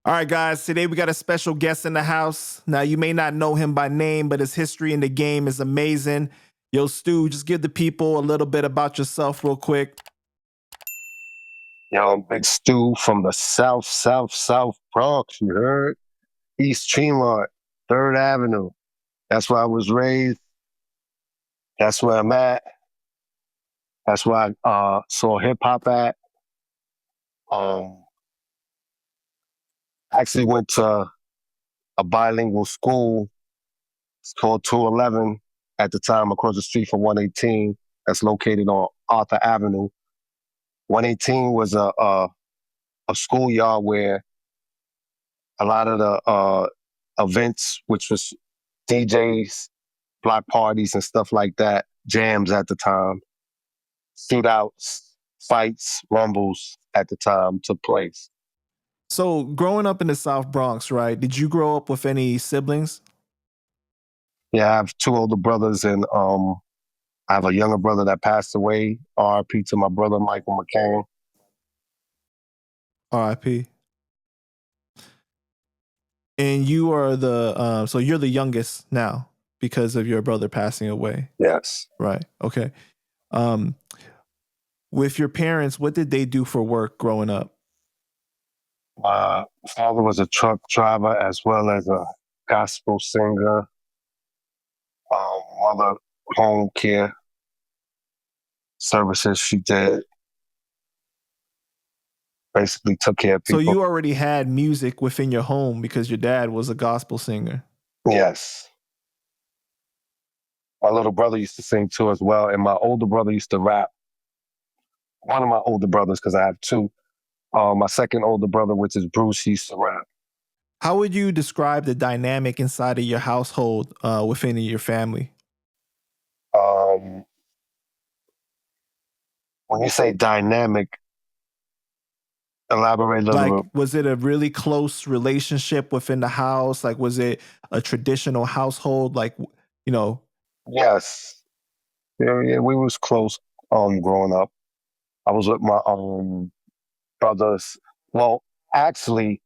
All right, guys, today we got a special guest in the house. Now, you may not know him by name, but his history in the game is amazing. Yo, Stu, just give the people a little bit about yourself real quick. Yo, I'm Big Stu from the South Bronx, you heard? East Tremont, 3rd Avenue. That's where I was raised. That's where I'm at. That's where I saw hip-hop at. Actually went to a bilingual school. It's called 211 at the time, across the street from 118. That's located on Arthur Avenue. 118 was a schoolyard where a lot of the events, which was DJs, block parties and stuff like that, jams at the time, shootouts, fights, rumbles at the time took place. So, growing up in the South Bronx, right? Did you grow up with any siblings? Yeah, I have 2 older brothers, and I have a younger brother that passed away. R.I.P. to my brother, Michael McCain. R.I.P. And you are so you're the youngest now because of your brother passing away. Yes. Right. Okay. With your parents, what did they do for work growing up? My father was a truck driver as well as a gospel singer. Mother, home care services she did. Basically took care of people. So you already had music within your home because your dad was a gospel singer. Yes. My little brother used to sing too as well, and my older brother used to rap. One of my older brothers, because I have 2. My second older brother, which is Bruce, he used to rap. How would you describe the dynamic inside of your household within your family? When you say dynamic, elaborate a little bit. Was it a really close relationship within the house? Like, was it a traditional household? Like, you know? Yes. Yeah, we was close growing up. I was with my brothers. Well, actually,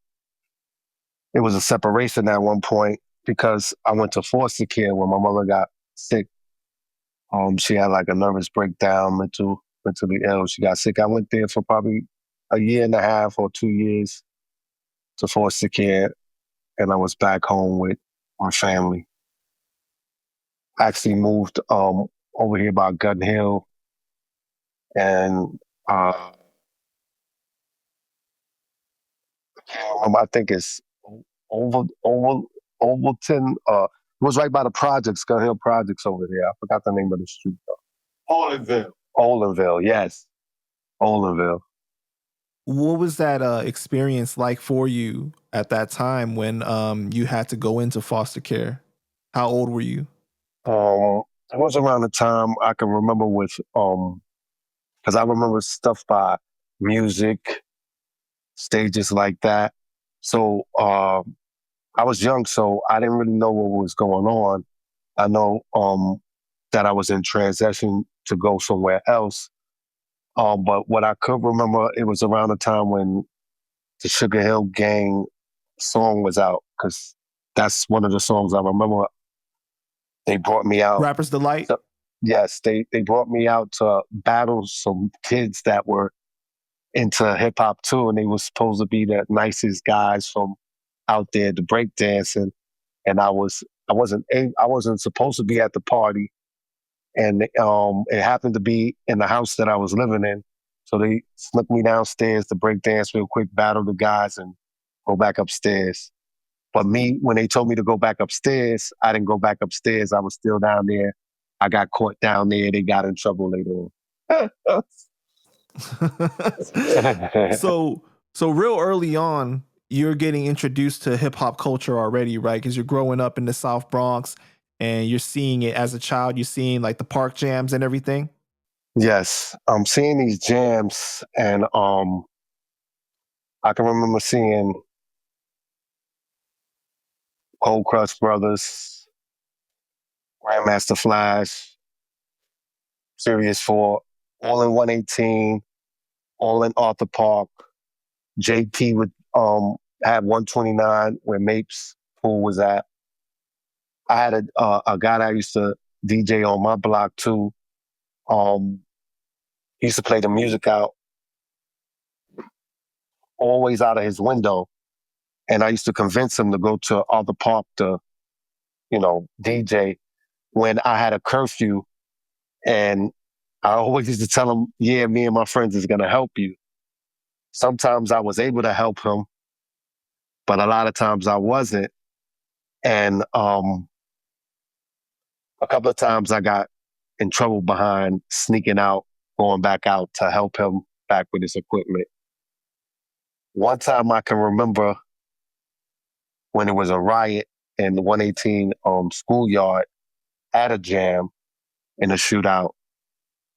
it was a separation at one point because I went to foster care when my mother got sick. She had like a nervous breakdown, mentally ill. She got sick. I went there for probably a year and a half or 2 years to foster care, and I was back home with my family. I actually moved over here by Gun Hill, and I think it's Overton. It was right by the projects, Gun Hill Projects over there. I forgot the name of the street though. Olinville, yes. Olinville. What was that experience like for you at that time when you had to go into foster care? How old were you? It was around the time I can remember with because I remember stuff by music, stages like that. So I was young, so I didn't really know what was going on. I know that I was in transition to go somewhere else. But what I could remember, it was around the time when the Sugar Hill Gang song was out, because that's one of the songs I remember. They brought me out. Rapper's Delight? Yes, they brought me out to battle some kids that were into hip hop too, and they were supposed to be the nicest guys from out there to break dancing. And I wasn't supposed to be at the party, and it happened to be in the house that I was living in. So they snuck me downstairs to break dance real quick, battle the guys, and go back upstairs. But when they told me to go back upstairs, I didn't go back upstairs. I was still down there. I got caught down there. They got in trouble later on. So real early on, you're getting introduced to hip hop culture already, right? Because you're growing up in the South Bronx and you're seeing it as a child. You're seeing like the park jams and everything. Yes, I'm seeing these jams, and I can remember seeing Cold Crush Brothers, Grandmaster Flash, Serious 4, all in 118, all in Arthur Park. JP would have 129 where Mapes pool was at. I had a guy that used to DJ on my block too. Um, he used to play the music out always out of his window, and I used to convince him to go to other park to, DJ when I had a curfew. And I always used to tell him, "Yeah, me and my friends is gonna help you." Sometimes I was able to help him, but a lot of times I wasn't. And a couple of times I got in trouble behind sneaking out, going back out to help him back with his equipment. One time I can remember when it was a riot in the 118 schoolyard at a jam in a shootout.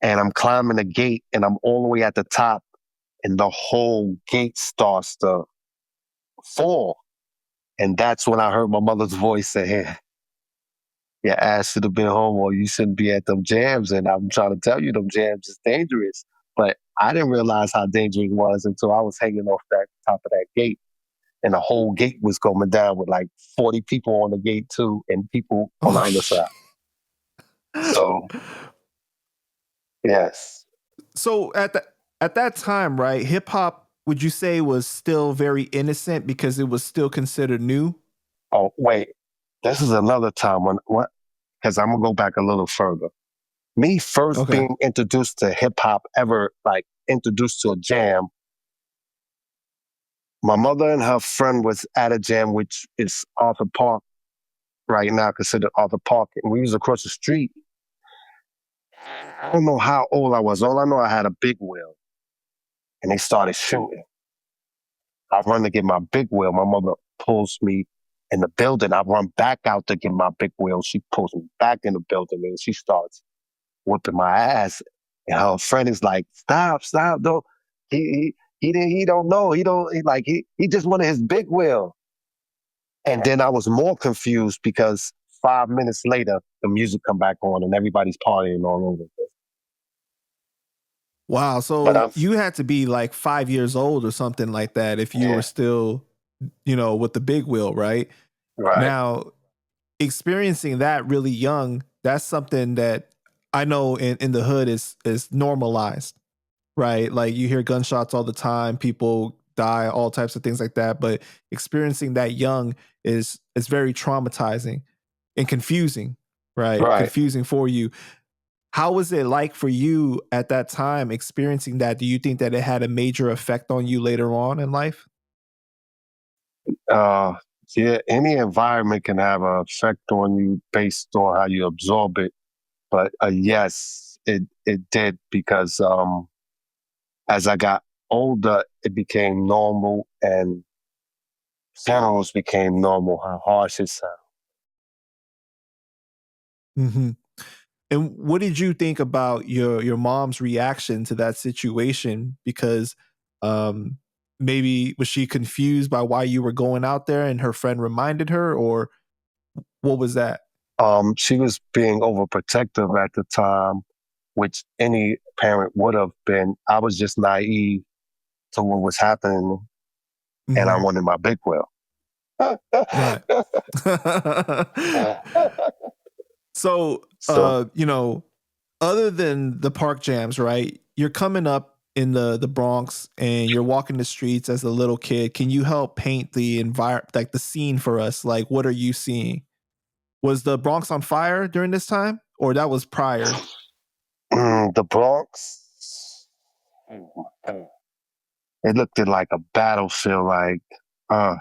And I'm climbing the gate and I'm all the way at the top and the whole gate starts to fall. And that's when I heard my mother's voice say, "Hey, your ass should have been home or you shouldn't be at them jams." And I'm trying to tell you, them jams is dangerous. But I didn't realize how dangerous it was until I was hanging off that top of that gate. And the whole gate was going down with like 40 people on the gate too, and people on the Oh, other side. So, yes. so at that time, right, hip hop, would you say was still very innocent because it was still considered new? Oh, wait. This is another time when what? Because I'm gonna go back a little further. Me first Okay. being introduced to hip hop, ever like introduced to a jam. My mother and her friend was at a jam, which is Arthur Park right now, considered Arthur Park, and we was across the street. I don't know how old I was. All I know, I had a big wheel, and they started shooting. I run to get my big wheel. My mother pulls me in the building. I run back out to get my big wheel. She pulls me back in the building, and she starts whipping my ass. And her friend is like, "Stop, stop, don't." He don't know. He just wanted his big wheel. And then I was more confused because 5 minutes later, the music come back on and everybody's partying all over. Wow. But So I'm you had to be like 5 years old or something like that if you were Yeah, still, with the big wheel, right? right, Now, experiencing that really young, that's something that I know in the hood is normalized, right? Like you hear gunshots all the time, people die, all types of things like that. But experiencing that young is very traumatizing and confusing, right? right. Confusing for you. How was it like for you at that time experiencing that? Do you think that it had a major effect on you later on in life? Uh, yeah, any environment can have an effect on you based on how you absorb it. But yes, it did because as I got older, it became normal and funerals became normal. How harsh it sounds. Hmm. And what did you think about your mom's reaction to that situation? Because um, maybe was she confused by why you were going out there, and her friend reminded her, or what was that? She was being overprotective at the time, which any parent would have been. I was just naive to what was happening, and I Hmm. wanted my big wheel. Right. So, So other than the park jams, right? You're coming up in the Bronx and you're walking the streets as a little kid. Can you help paint the environment, like the scene for us? Like, what are you seeing? Was the Bronx on fire during this time, or that was prior? the Bronx, it looked like a battlefield. Like, uh,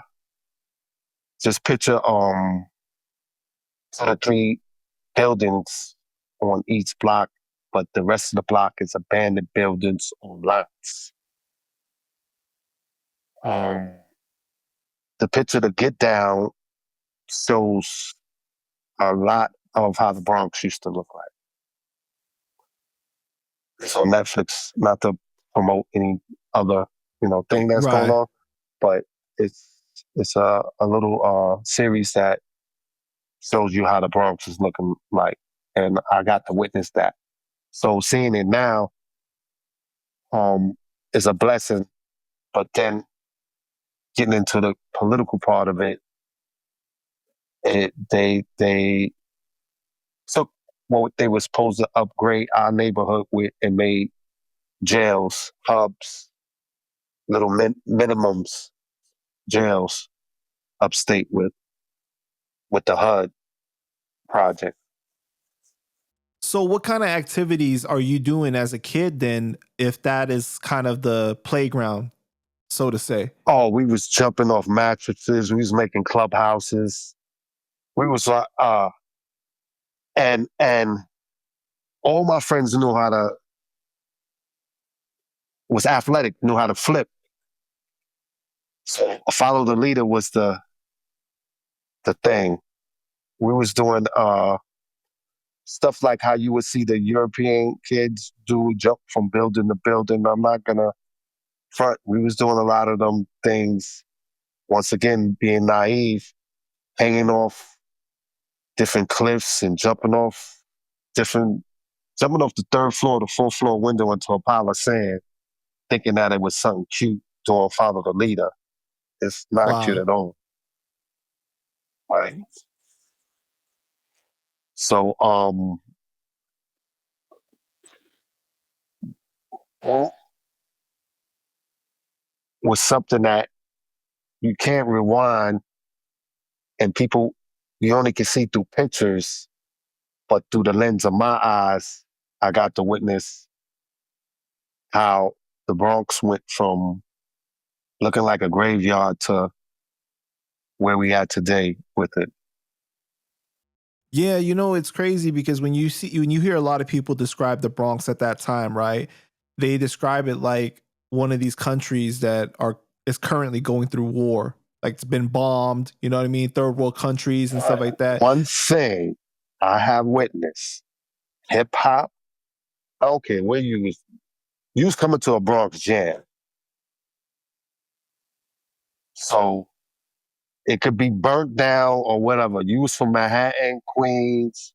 just picture 2 or 3 buildings on each block, but the rest of the block is abandoned buildings on lots. Um, the picture to get down shows a lot of how the Bronx used to look like. It's on Netflix, not to promote any other thing that's going Right. on, but it's it's a little series that shows you how the Bronx is looking like, and I got to witness that. So seeing it now is a blessing, but then getting into the political part of it, they took what they were supposed to upgrade our neighborhood with and made jails, hubs, little minimums, jails upstate with the HUD project. So what kind of activities are you doing as a kid then, if that is kind of the playground, so to say? Oh, we was jumping off mattresses. We was making clubhouses. We was and all my friends knew how to was athletic, knew how to flip. So follow the leader was the thing. We was doing stuff like how you would see the European kids do, jump from building to building. I'm not gonna front. We was doing a lot of them things. Once again, being naive, hanging off different cliffs and jumping off the third floor, the fourth floor window into a pile of sand, thinking that it was something cute doing follow the leader. It's not cute Wow. at all. Right. So well, was something that you can't rewind and people you only can see through pictures, but through the lens of my eyes, I got to witness how the Bronx went from looking like a graveyard to where we at today with it. Yeah, it's crazy because when you hear a lot of people describe the Bronx at that time, right? They describe it like one of these countries that are is currently going through war. Like it's been bombed, you know what I mean? Third world countries and stuff like that. One thing I have witnessed, hip hop, I don't care where you was coming to a Bronx jam. So it could be burnt down or whatever. You was from Manhattan, Queens,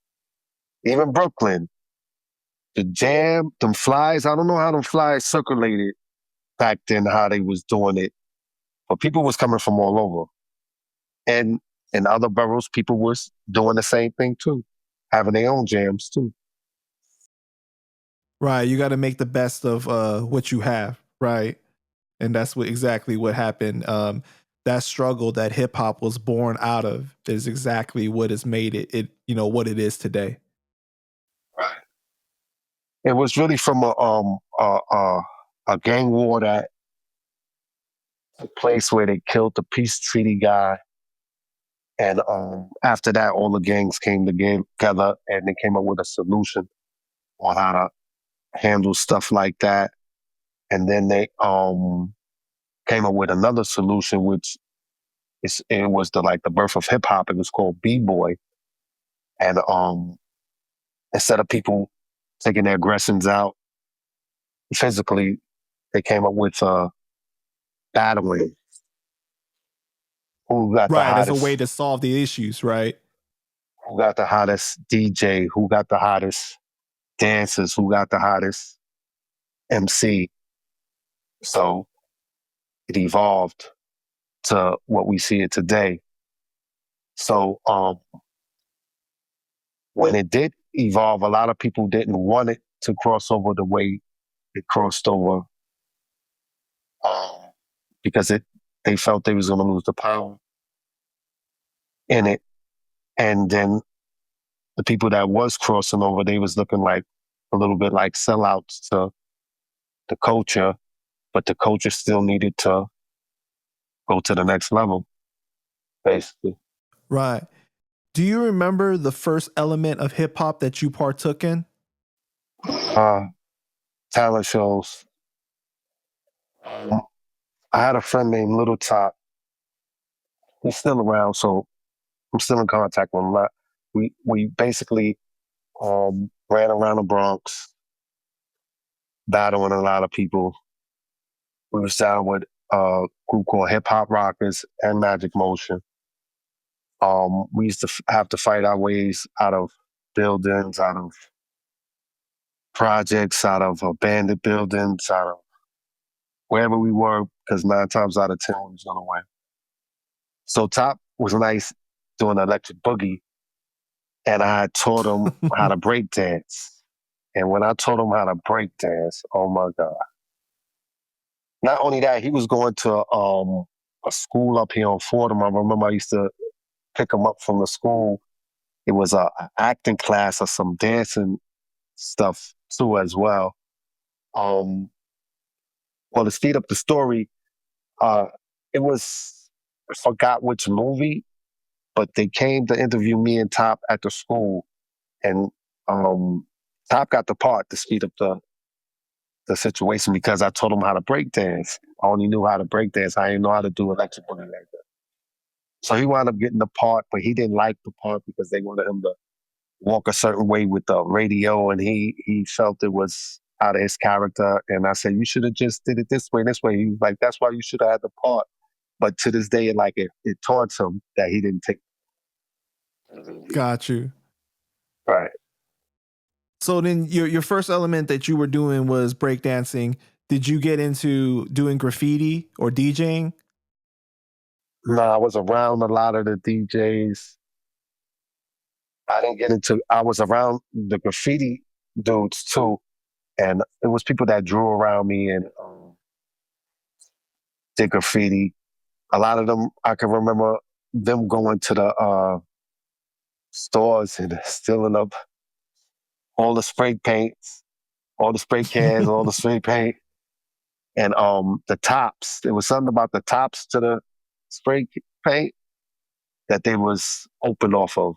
even Brooklyn. The jam, them flies, I don't know how them flies circulated back then, how they was doing it. But people was coming from all over. And in other boroughs, people was doing the same thing too, having their own jams too. Right, you got to make the best of what you have, right? And that's exactly what happened. That struggle that hip hop was born out of is exactly what has made it what it is today. Right. It was really from a gang war that took place where they killed the peace treaty guy. And after that, all the gangs came together and they came up with a solution on how to handle stuff like that. And then they came up with another solution, which it was the birth of hip hop. It was called b-boy, and instead of people taking their aggressions out physically, they came up with battling. Who got the Right, as a way hottest? to solve the issues, right? Who got the hottest DJ? Who got the hottest dancers? Who got the hottest MC? So it evolved to what we see it today. So when it did evolve, a lot of people didn't want it to cross over the way it crossed over um, because they felt they was going to lose the power in it. And then the people that was crossing over, they was looking like a little bit like sellouts to the culture, but the culture still needed to go to the next level, basically. Right. Do you remember the first element of hip hop that you partook in? Uh, Talent shows. I had a friend named Little Top. He's still around, so I'm still in contact with him. We basically ran around the Bronx, battling a lot of people. We were down with a group called Hip Hop Rockers and Magic Motion. We used to have to fight our ways out of buildings, out of projects, out of abandoned buildings, out of wherever we were. because 9 times out of 10 we was gonna win. So Top was nice doing electric boogie, and I had taught him how to break dance. And when I taught him how to break dance, oh my God. Not only that, he was going to a school up here on Fordham. I remember I used to pick him up from the school. It was a acting class or some dancing stuff too as well. Um, well, to speed up the story, uh, it was, I forgot which movie, but they came to interview me and Top at the school, and Top got the part to speed up the situation because I told him how to break dance. I only knew how to break dance. I didn't know how to do electric boogie like that. So he wound up getting the part, but he didn't like the part because they wanted him to walk a certain way with the radio, and he felt it was out of his character. And I said, you should have just did it this way, this way. He was like, that's why you should have had the part. But to this day, it taunts him that he didn't take. Got you. Right. So then your first element that you were doing was breakdancing. Did you get into doing graffiti or DJing? No, I was around a lot of the DJs. I was around the graffiti dudes too. And it was people that drew around me and did graffiti. A lot of them, I can remember them going to the stores and stealing up all the spray paints, all the spray cans, all the spray paint, and the tops. There was something about the tops to the spray paint that they was open off of.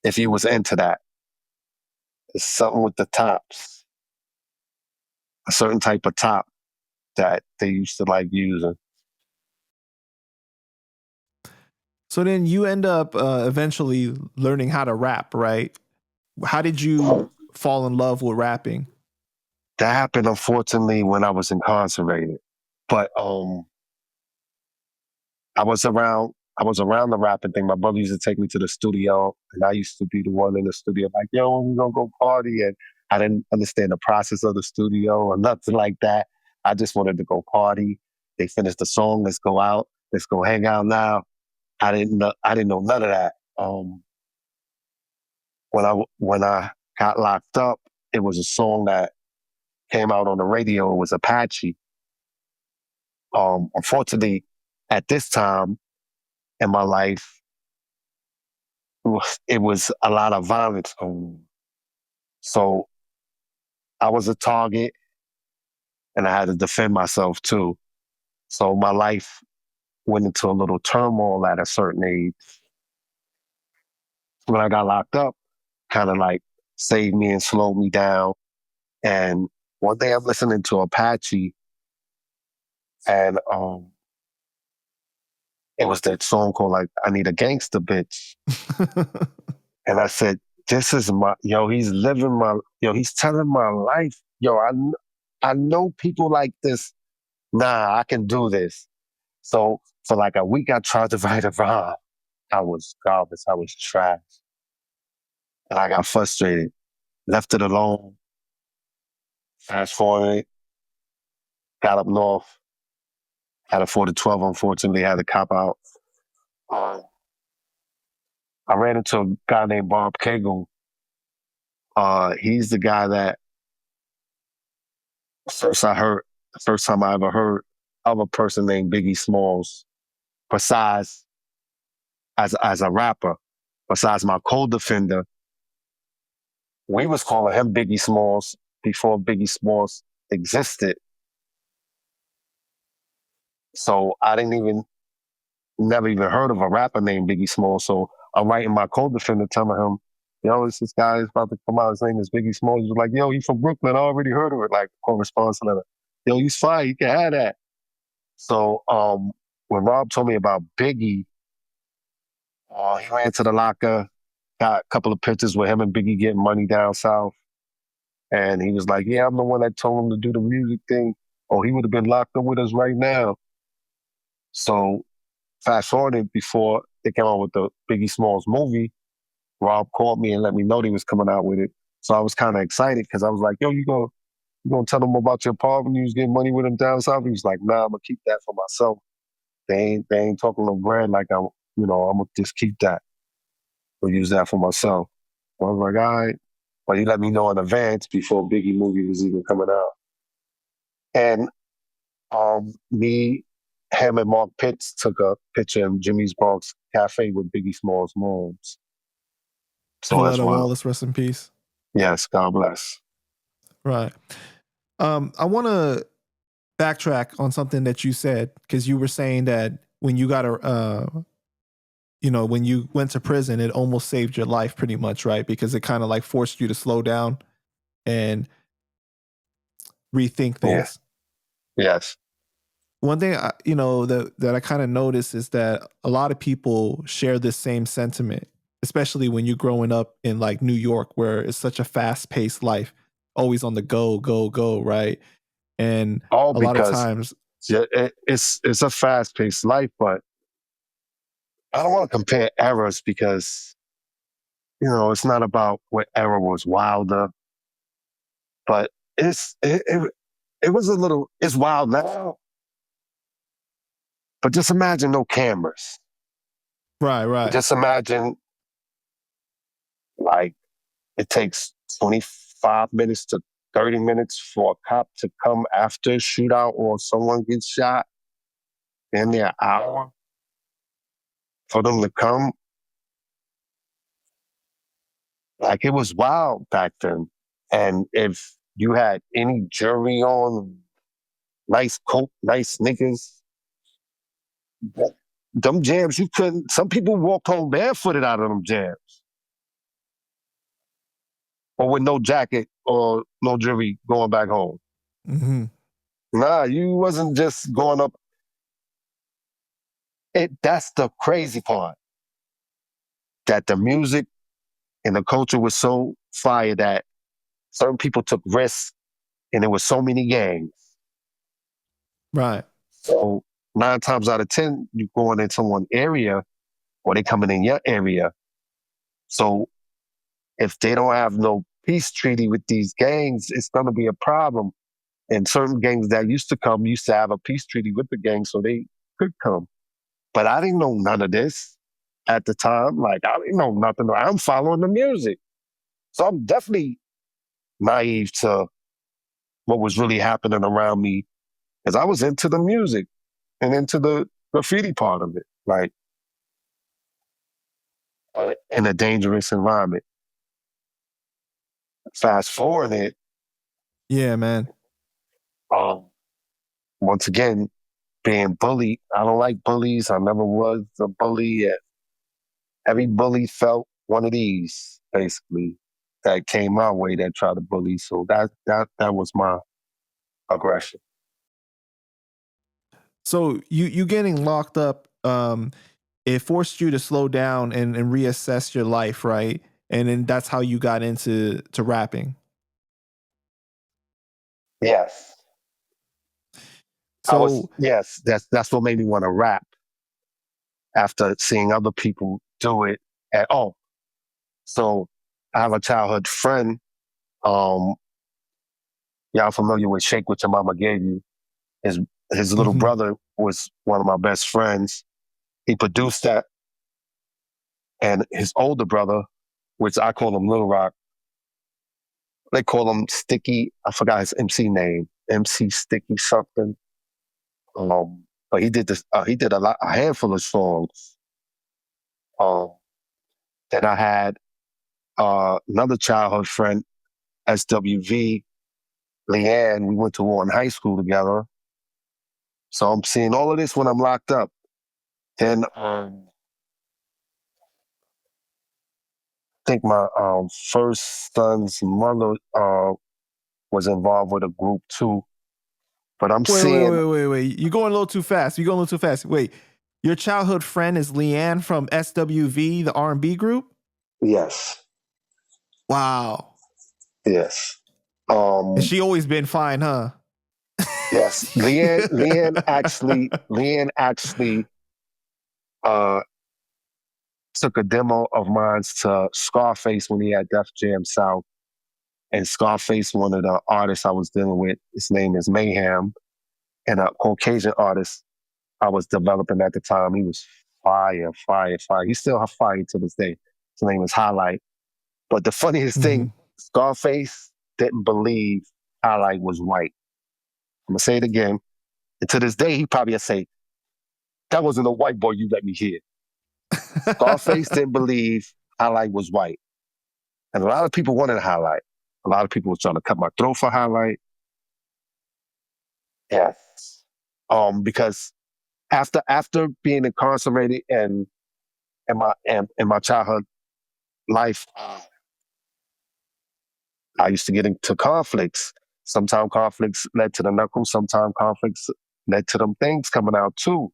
If you was into that, it's something with the tops, a certain type of top that they used to like using. So then you end up eventually learning how to rap, right? How did you fall in love with rapping? That happened, unfortunately, when I was incarcerated. But I was around the rapping thing. My brother used to take me to the studio, and I used to be the one in the studio, like, yo, we gonna go party. And I didn't understand the process of the studio or nothing like that. I just wanted to go party. They finished the song, let's go out, let's go hang out now. I didn't know none of that. When I got locked up, it was a song that came out on the radio. It was Apache. Unfortunately, at this time in my life, it was a lot of violence. So I was a target, and I had to defend myself too. So my life went into a little turmoil at a certain age. When I got locked up, kind of like saved me and slowed me down. And one day I'm listening to Apache, and it was that song called like "I Need a Gangster Bitch," and I said, "This is he's living he's telling my life, I know people like this. Nah, I can do this." So for like a week, I tried to write a rhyme. I was garbage. I was trash, and I got frustrated. Left it alone. Fast forward, got up north, had a 4 to 12. Unfortunately, had to cop out. I ran into a guy named Bob Kegel. He's the guy that first time I ever heard of a person named Biggie Smalls, besides as a rapper, besides my co-defender. We was calling him Biggie Smalls before Biggie Smalls existed. So I never even heard of a rapper named Biggie Smalls. So I'm writing my co-defender telling him, yo, this guy is about to come out. His name is Biggie Smalls. He was like, yo, he's from Brooklyn. I already heard of it. Like, correspondence letter. Yo, he's fine. You can have that. So when Rob told me about Biggie, he ran to the locker, got a couple of pictures with him and Biggie getting money down south. And he was like, yeah, I'm the one that told him to do the music thing. Oh, he would have been locked up with us right now. So fast forwarded before they came out with the Biggie Smalls movie, Rob called me and let me know they was coming out with it. So I was kind of excited because I was like, yo, You gonna tell them about your partner? You was getting money with them down south? He was like, nah, I'm gonna keep that for myself. They ain't talking no brand like I'm gonna just keep that. Or use that for myself. I was like, all right. Well, you let me know in advance before Biggie movie was even coming out. And him and Mark Pitts took a picture in Jimmy's Bronx Cafe with Biggie Small's moms. So that's Coletta one. Wallace, rest in peace. Yes, God bless. Right. I want to backtrack on something that you said, because you were saying that when you got when you went to prison, it almost saved your life pretty much, right? Because it kind of like forced you to slow down and rethink Yeah. things. Yes. One thing that I kind of noticed is that a lot of people share this same sentiment, especially when you're growing up in like New York, where it's such a fast-paced life, always on the go, go, go, right? And All a lot of because times, it's a fast paced life, but I don't want to compare eras because it's not about what era was wilder, but it was a little. It's wild now, but just imagine no cameras. right. Just imagine like it takes 25 minutes to 30 minutes for a cop to come after a shootout or someone gets shot. Then an hour for them to come. Like it was wild back then. And if you had any jury on, nice coat, nice niggas, them jams you couldn't. Some people walked home barefooted out of them jams, or with no jacket or no jury going back home. Mm-hmm. Nah, you wasn't just going up. That's the crazy part. That the music and the culture was so fire that certain people took risks, and there were so many gangs. Right. So 9 times out of 10, you going into one area or they coming in your area. So if they don't have no peace treaty with these gangs, it's going to be a problem. And certain gangs that used to have a peace treaty with the gangs so they could come. But I didn't know none of this at the time. Like, I didn't know nothing. I'm following the music. So I'm definitely naive to what was really happening around me because I was into the music and into the graffiti part of it, like in a dangerous environment. Fast forward it, Yeah, man. um, once again, being bullied. I don't like bullies. I never was a bully. Every bully felt one of these, basically, that came my way that tried to bully. So that was my aggression. So you getting locked up, it forced you to slow down and reassess your life, right? And then that's how you got into rapping. Yes. So Yes, that's what made me want to rap after seeing other people do it at all. So I have a childhood friend. Um, y'all familiar with Shake What Your Mama Gave You? His his little mhm. brother was one of my best friends. He produced that, and his older brother, which I call him Little Rock, they call him Sticky. I forgot his MC name, MC Sticky something. But he did this. He did a handful of songs. Um, then I had another childhood friend, SWV, Leanne. We went to Warren High School together. So I'm seeing all of this when I'm locked up. Then I think my first son's mother was involved with a group too. But I'm seeing, Wait. You're going a little too fast. You're going a little too fast. Wait, your childhood friend is Leanne from SWV, the R&B group? yes, Wow. yes, And um, she always been fine, huh? yes. Leanne actually uh, took a demo of mine to Scarface when he had Def Jam South. And Scarface, one of the artists I was dealing with, his name is Mayhem, and a Caucasian artist I was developing at the time. He was fire, fire, fire. He's still fire to this day. His name is Highlight. But the funniest thing, Scarface didn't believe Highlight was white. I'm gonna say it again. And to this day, he probably would say, "That wasn't a white boy you let me hear." Scarface didn't believe Highlight was white. And a lot of people wanted Highlight. A lot of people were trying to cut my throat for Highlight. Yes. Because after being incarcerated and in my childhood life, I used to get into conflicts. Sometimes conflicts led to the knuckles. Sometimes conflicts led to them things coming out too.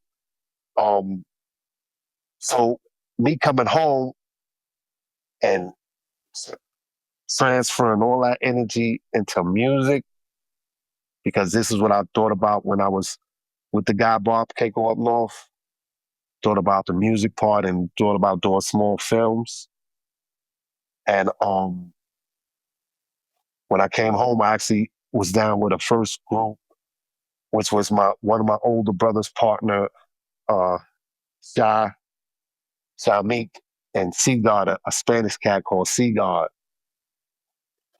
So me coming home and transferring all that energy into music, because this is what I thought about when I was with the guy Bob Keiko up north. Thought about the music part and thought about doing small films. And when I came home, I actually was down with a first group, which was one of my older brother's partner, Meek, and Seagard, a Spanish cat called Seagard.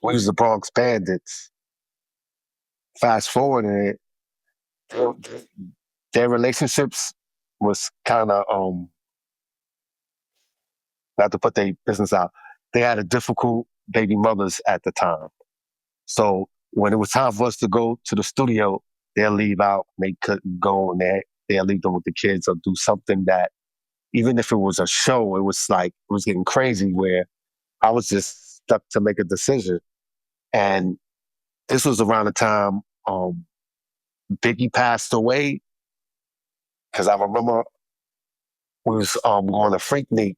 We was the Bronx Bandits. Fast forward, their relationships was kind of, not to put their business out, they had a difficult baby mothers at the time. So when it was time for us to go to the studio, they'll leave out, they couldn't go, and they'll leave them with the kids or do something that, even if it was a show, it was getting crazy where I was just stuck to make a decision. And this was around the time Biggie passed away, because I remember we was going to Freaknik,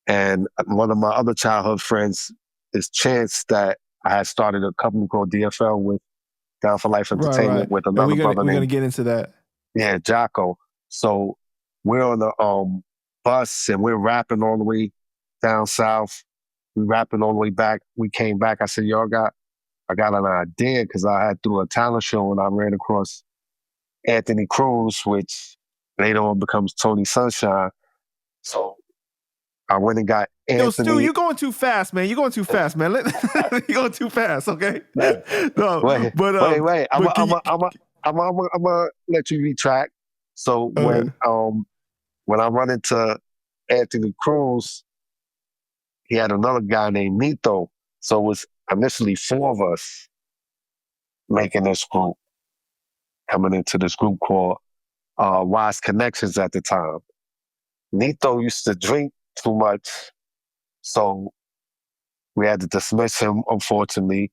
and one of my other childhood friends is Chance, that I had started a company called DFL with, Down for Life Entertainment, with another brother we're gonna get into that. Yeah, Jocko. So we're on the bus and we're rapping all the way down south. We rapping all the way back. We came back. I said, "Yo, I got an idea," because I had through a talent show and I ran across Anthony Cruz, which later on becomes Tony Sunshine. So I went and got Anthony. Yo, Stu, you're going too fast, man. You're going too fast, man. You're going too fast, okay? No, wait. I'm gonna let you retract. So when I run into Anthony Cruz, he had another guy named Nito. So it was initially 4 of us making this group, coming into this group called Wise Connections at the time. Nito used to drink too much, so we had to dismiss him, unfortunately.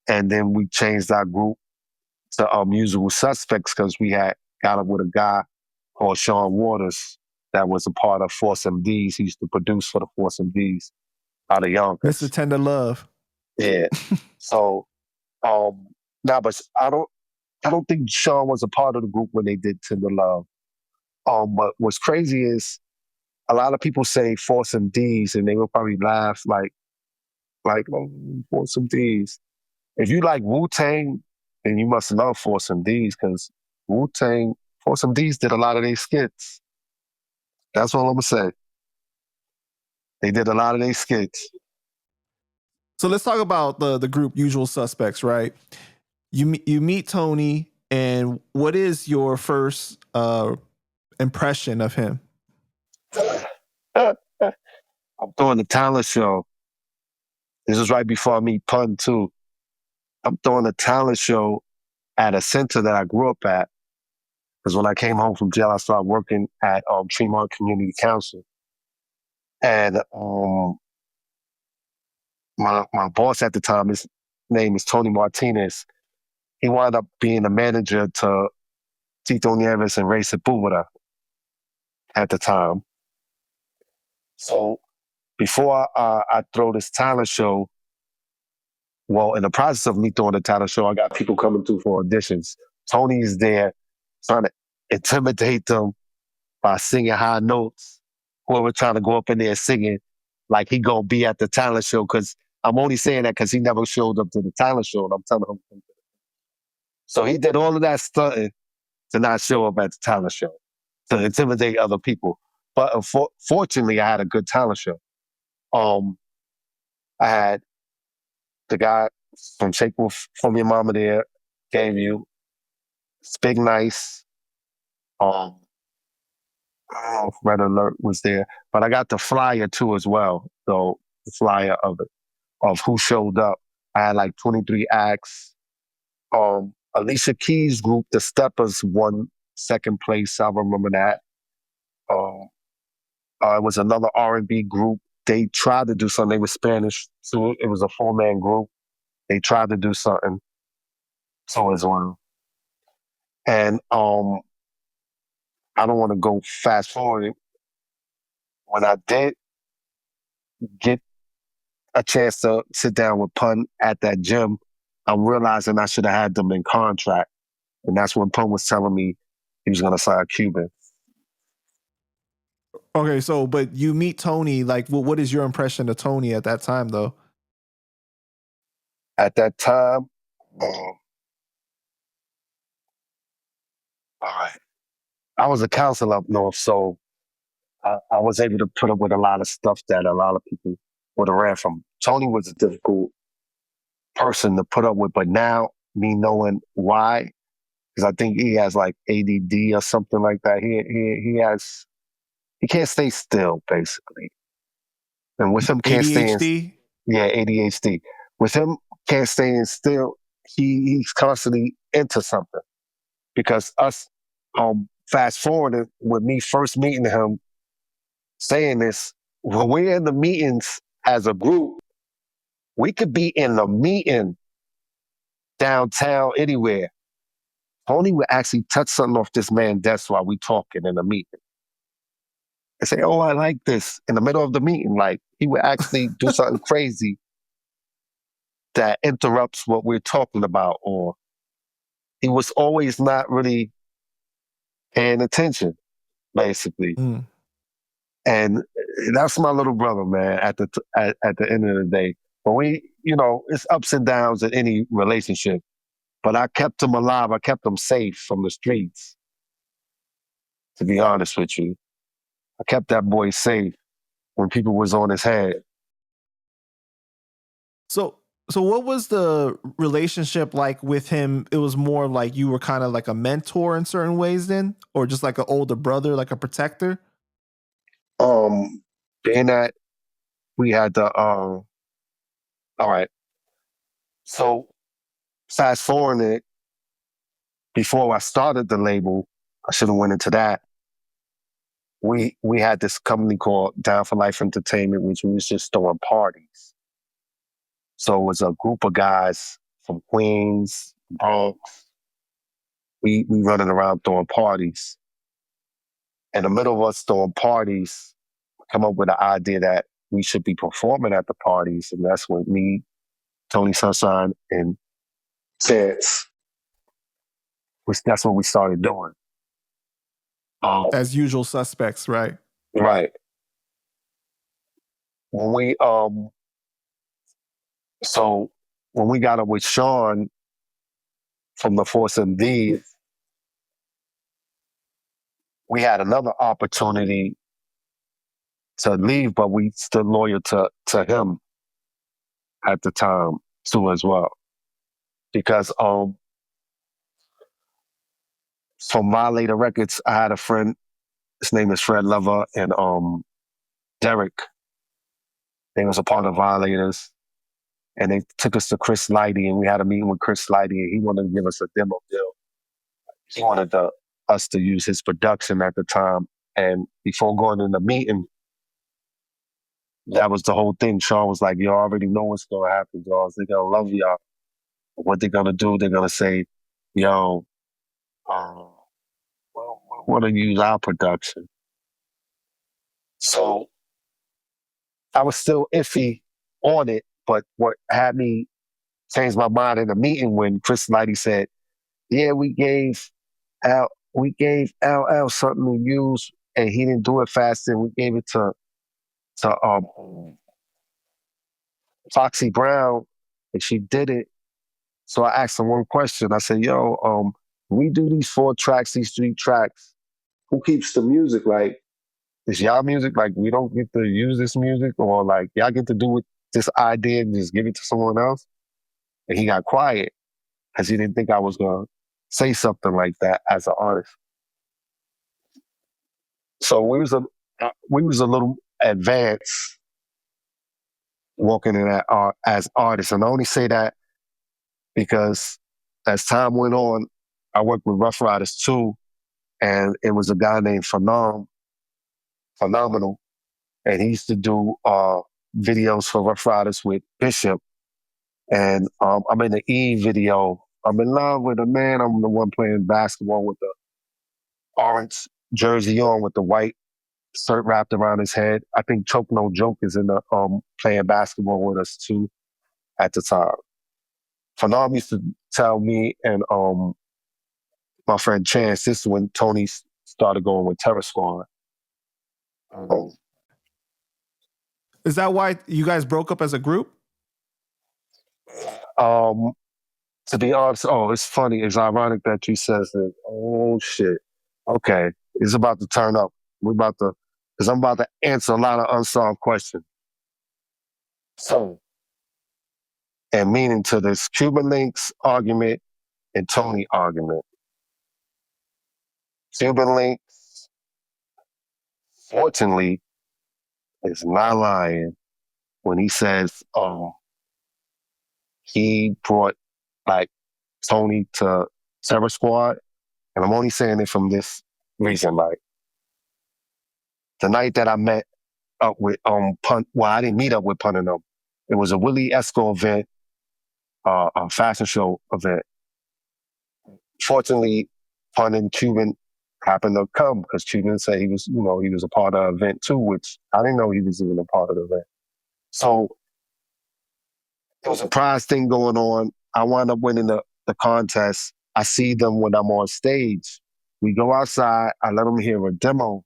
And then we changed our group to Usual Suspects, because we had got up with a guy called Sean Waters that was a part of Force MDs. He used to produce for the Force MDs out of Yonkers. Mr. Tender Love. Yeah. So, but I don't think Sean was a part of the group when they did Tender Love. But what's crazy is a lot of people say Force MDs, and they will probably laugh like Force MDs. If you like Wu-Tang, then you must love Force MDs, because Force MDs did a lot of their skits. That's all I'm gonna say. They did a lot of their skits. So let's talk about the group Usual Suspects, right? You meet Tony, and what is your first impression of him? I'm throwing the talent show. This is right before I meet Pun too. I'm throwing a talent show at a center that I grew up at. Because when I came home from jail, I started working at Tremont Community Council. And my boss at the time, his name is Tony Martinez. He wound up being the manager to Tito Nieves and Ray Sepulveda at the time. So before I throw this talent show, well, in the process of me throwing the talent show, I got people coming through for auditions. Tony is there trying to intimidate them by singing high notes. Whoever trying to go up in there singing like he gonna be at the talent show, because I'm only saying that because he never showed up to the talent show, and I'm telling him. So he did all of that stunting to not show up at the talent show, to intimidate other people. But fortunately, I had a good talent show. Um, I had the guy from Shake from Your Mama there, gave you Big Nice. Red Alert was there, but I got the flyer too as well. So the flyer of who showed up. I had like 23 acts. Alicia Keys' group, the Steppers, won second place. I remember that. It was another R&B group. They tried to do something. They were Spanish, so it was a 4-man group. They tried to do something. So as well. And I don't want to go fast forward. When I did get a chance to sit down with Pun at that gym, I'm realizing I should have had them in contract. And that's when Pun was telling me he was going to sign Cuban. Okay, so but you meet Tony. Like, what is your impression of Tony at that time, though? At that time, all right, I was a counselor up north, so I was able to put up with a lot of stuff that a lot of people would have ran from. Tony was a difficult person to put up with, but now me knowing why, because I think he has like ADD or something like that. He can't stay still, basically. And with him can't stay in, ADHD. yeah, ADHD. With him can't stay in still, he's constantly into something. Because us fast forwarding with me first meeting him, saying this, when we're in the meetings as a group, we could be in the meeting downtown anywhere. Tony would actually touch something off this man's desk while we talking in the meeting. And say, oh, I like this in the middle of the meeting. Like he would actually do something crazy that interrupts what we're talking about, or he was always not really paying attention, basically. Mm. And that's my little brother, man. At the end of the day, but it's ups and downs in any relationship. But I kept him alive. I kept him safe from the streets. To be honest with you, I kept that boy safe when people was on his head. So what was the relationship like with him? It was more like you were kind of like a mentor in certain ways, then, or just like an older brother, like a protector. Being that we had the all right. So fast forwarding it, before I started the label, I should have went into that. We had this company called Down for Life Entertainment, which we was just throwing parties. So it was a group of guys from Queens, Bronx. We running around throwing parties. In the middle of us throwing parties, come up with the idea that we should be performing at the parties, and that's when me, Tony Sunshine, and Chance, that's what we started doing. As usual suspects, right? Right. When we so when we got up with Sean from the Force MD, we had another opportunity to leave, but we stood loyal to him at the time too as well. Because from Violator Records, I had a friend, his name is Fred Lover, and Derek. They was a part of Violators. And they took us to Chris Lighty, and we had a meeting with Chris Lighty, and he wanted to give us a demo deal. He wanted us to use his production at the time. And before going in the meeting, that was the whole thing. Sean was like, you already know what's going to happen, y'all. They're going to love y'all. What they're going to do, they're going to say, yo, we want to use our production. So I was still iffy on it, but what had me change my mind in the meeting when Chris Lighty said, yeah, we gave LL something to use, and he didn't do it fast, and we gave it to Foxy Brown, and she did it. So I asked her one question. I said, "Yo, we do these 4 tracks, these 3 tracks. Who keeps the music? Like, is y'all music? Like, we don't get to use this music, or like y'all get to do it, this idea and just give it to someone else?" And he got quiet because he didn't think I was gonna say something like that as an artist. So we was a little advanced walking in that art as artists, and I only say that because as time went on, I worked with Rough Riders too, and it was a guy named Phenomenal, and he used to do videos for Rough Riders with Bishop, and I'm in the E video. I'm in love with a man. I'm the one playing basketball with the orange jersey on with the white shirt wrapped around his head. I think Choke No Joke is in the playing basketball with us too at the time. Phenom used to tell me and my friend Chance, this is when Tony started going with Terror Squad. Um, Is that why you guys broke up as a group? um, to be honest, it's funny. It's ironic that you says that. Oh shit. Okay, it's about to turn up. We're about to, because I'm about to answer a lot of unsolved questions. So, and meaning to this Cuban Links argument and Tony argument. Cuban Links, fortunately, is not lying when he says he brought like Tony to Terror Squad. And I'm only saying it from this reason. Like the night that I met up with Pun, well, I didn't meet up with Pun and them. It was a Willie Esco event, a fashion show event. Fortunately, Pun and Cuban happened to come because Cuban said he was, he was a part of the event too, which I didn't know he was even a part of the event. So there was a prize thing going on. I wound up winning the contest. I see them when I'm on stage. We go outside. I let them hear a demo.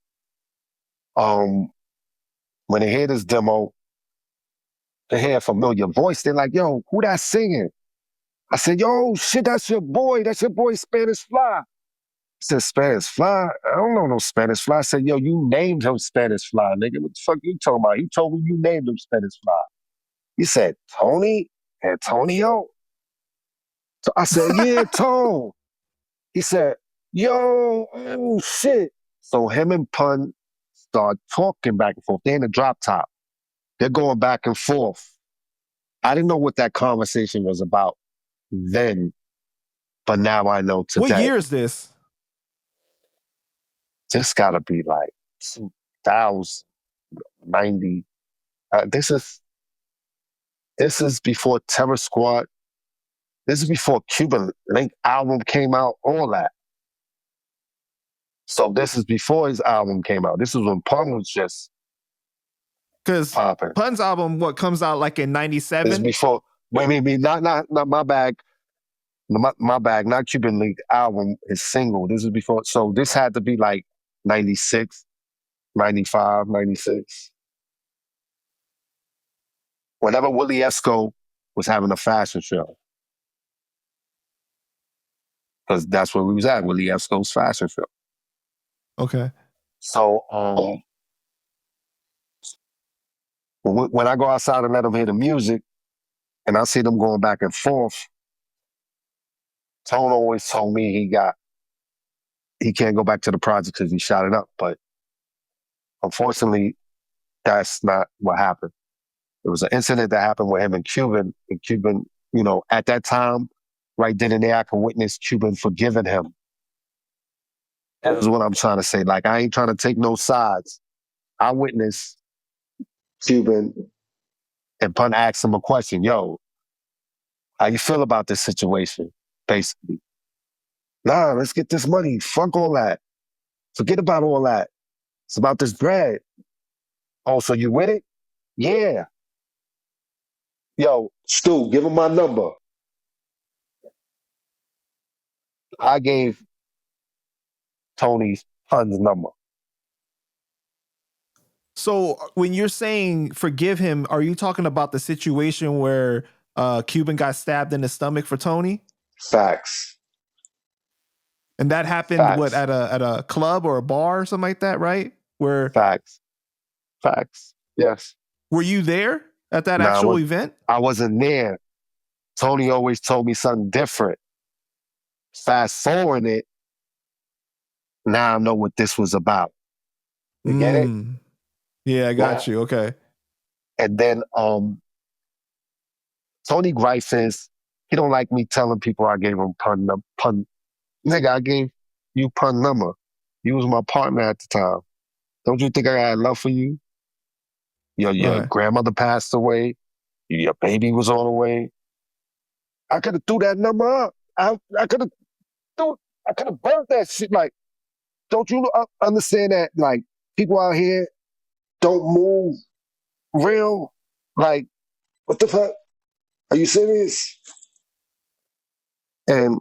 When they hear this demo, they hear a familiar voice. They're like, "Yo, who that singing?" I said, "Yo, shit, that's your boy. That's your boy, Spanish Fly." He said, "Spanish Fly? I don't know no Spanish Fly." I said, "Yo, you named him Spanish Fly, nigga. What the fuck you talking about?" He told me you named him Spanish Fly. He said, "Tony? Antonio?" So I said, "Yeah, Tone." He said, "Yo, oh shit." So him and Pun start talking back and forth. They're in the drop top. They're going back and forth. I didn't know what that conversation was about then, but now I know What today. year is this? This gotta be like 2090. This is before Terror Squad. This is before Cuban Link album came out, all that. So this is before his album came out. This is when Pun was just Because popping. Pun's album, what comes out like in This is '97? before. Wait, not my bag. My bag, not Cuban Link album, his single. This is before. So this had to be like 96, 95, 96. Whenever Willie Esco was having a fashion show. Because that's where we was at, Willie Esco's fashion show. Okay. So when I go outside and let them hear the music, and I see them going back and forth, Tone always told me he can't go back to the project because he shot it up. But unfortunately, that's not what happened. It was an incident that happened with him and Cuban. And Cuban, at that time, right then and there, I can witness Cuban forgiving him. That's what I'm trying to say. Like, I ain't trying to take no sides. I witnessed Cuban and Pun asked him a question. "Yo, how you feel about this situation?" Basically. "Nah, let's get this money. Fuck all that. Forget about all that. It's about this bread." "Oh, so you with it?" "Yeah." "Yo, Stu, give him my number." I gave Tony's Pun's number. So when you're saying forgive him, are you talking about the situation where Cuban got stabbed in the stomach for Tony? Facts. And that happened what Facts. at a club or a bar or something like that, right? Where Facts. Facts. Yes. were you there at that Now, actual event? I wasn't there. Tony always told me something different. Fast forward it, now I know what this was about. You get it? Yeah, I got Yeah. you. Okay. And then Tony Grice says he don't like me telling people I gave him pun. Nigga, I gave you pun number. You was my partner at the time. Don't you think I had love for you? Your Right. grandmother passed away. Your baby was on the way. I could have threw that number up. I could have burnt that shit. Like, don't you understand that? Like, people out here don't move real. Like, what the fuck? Are you serious? And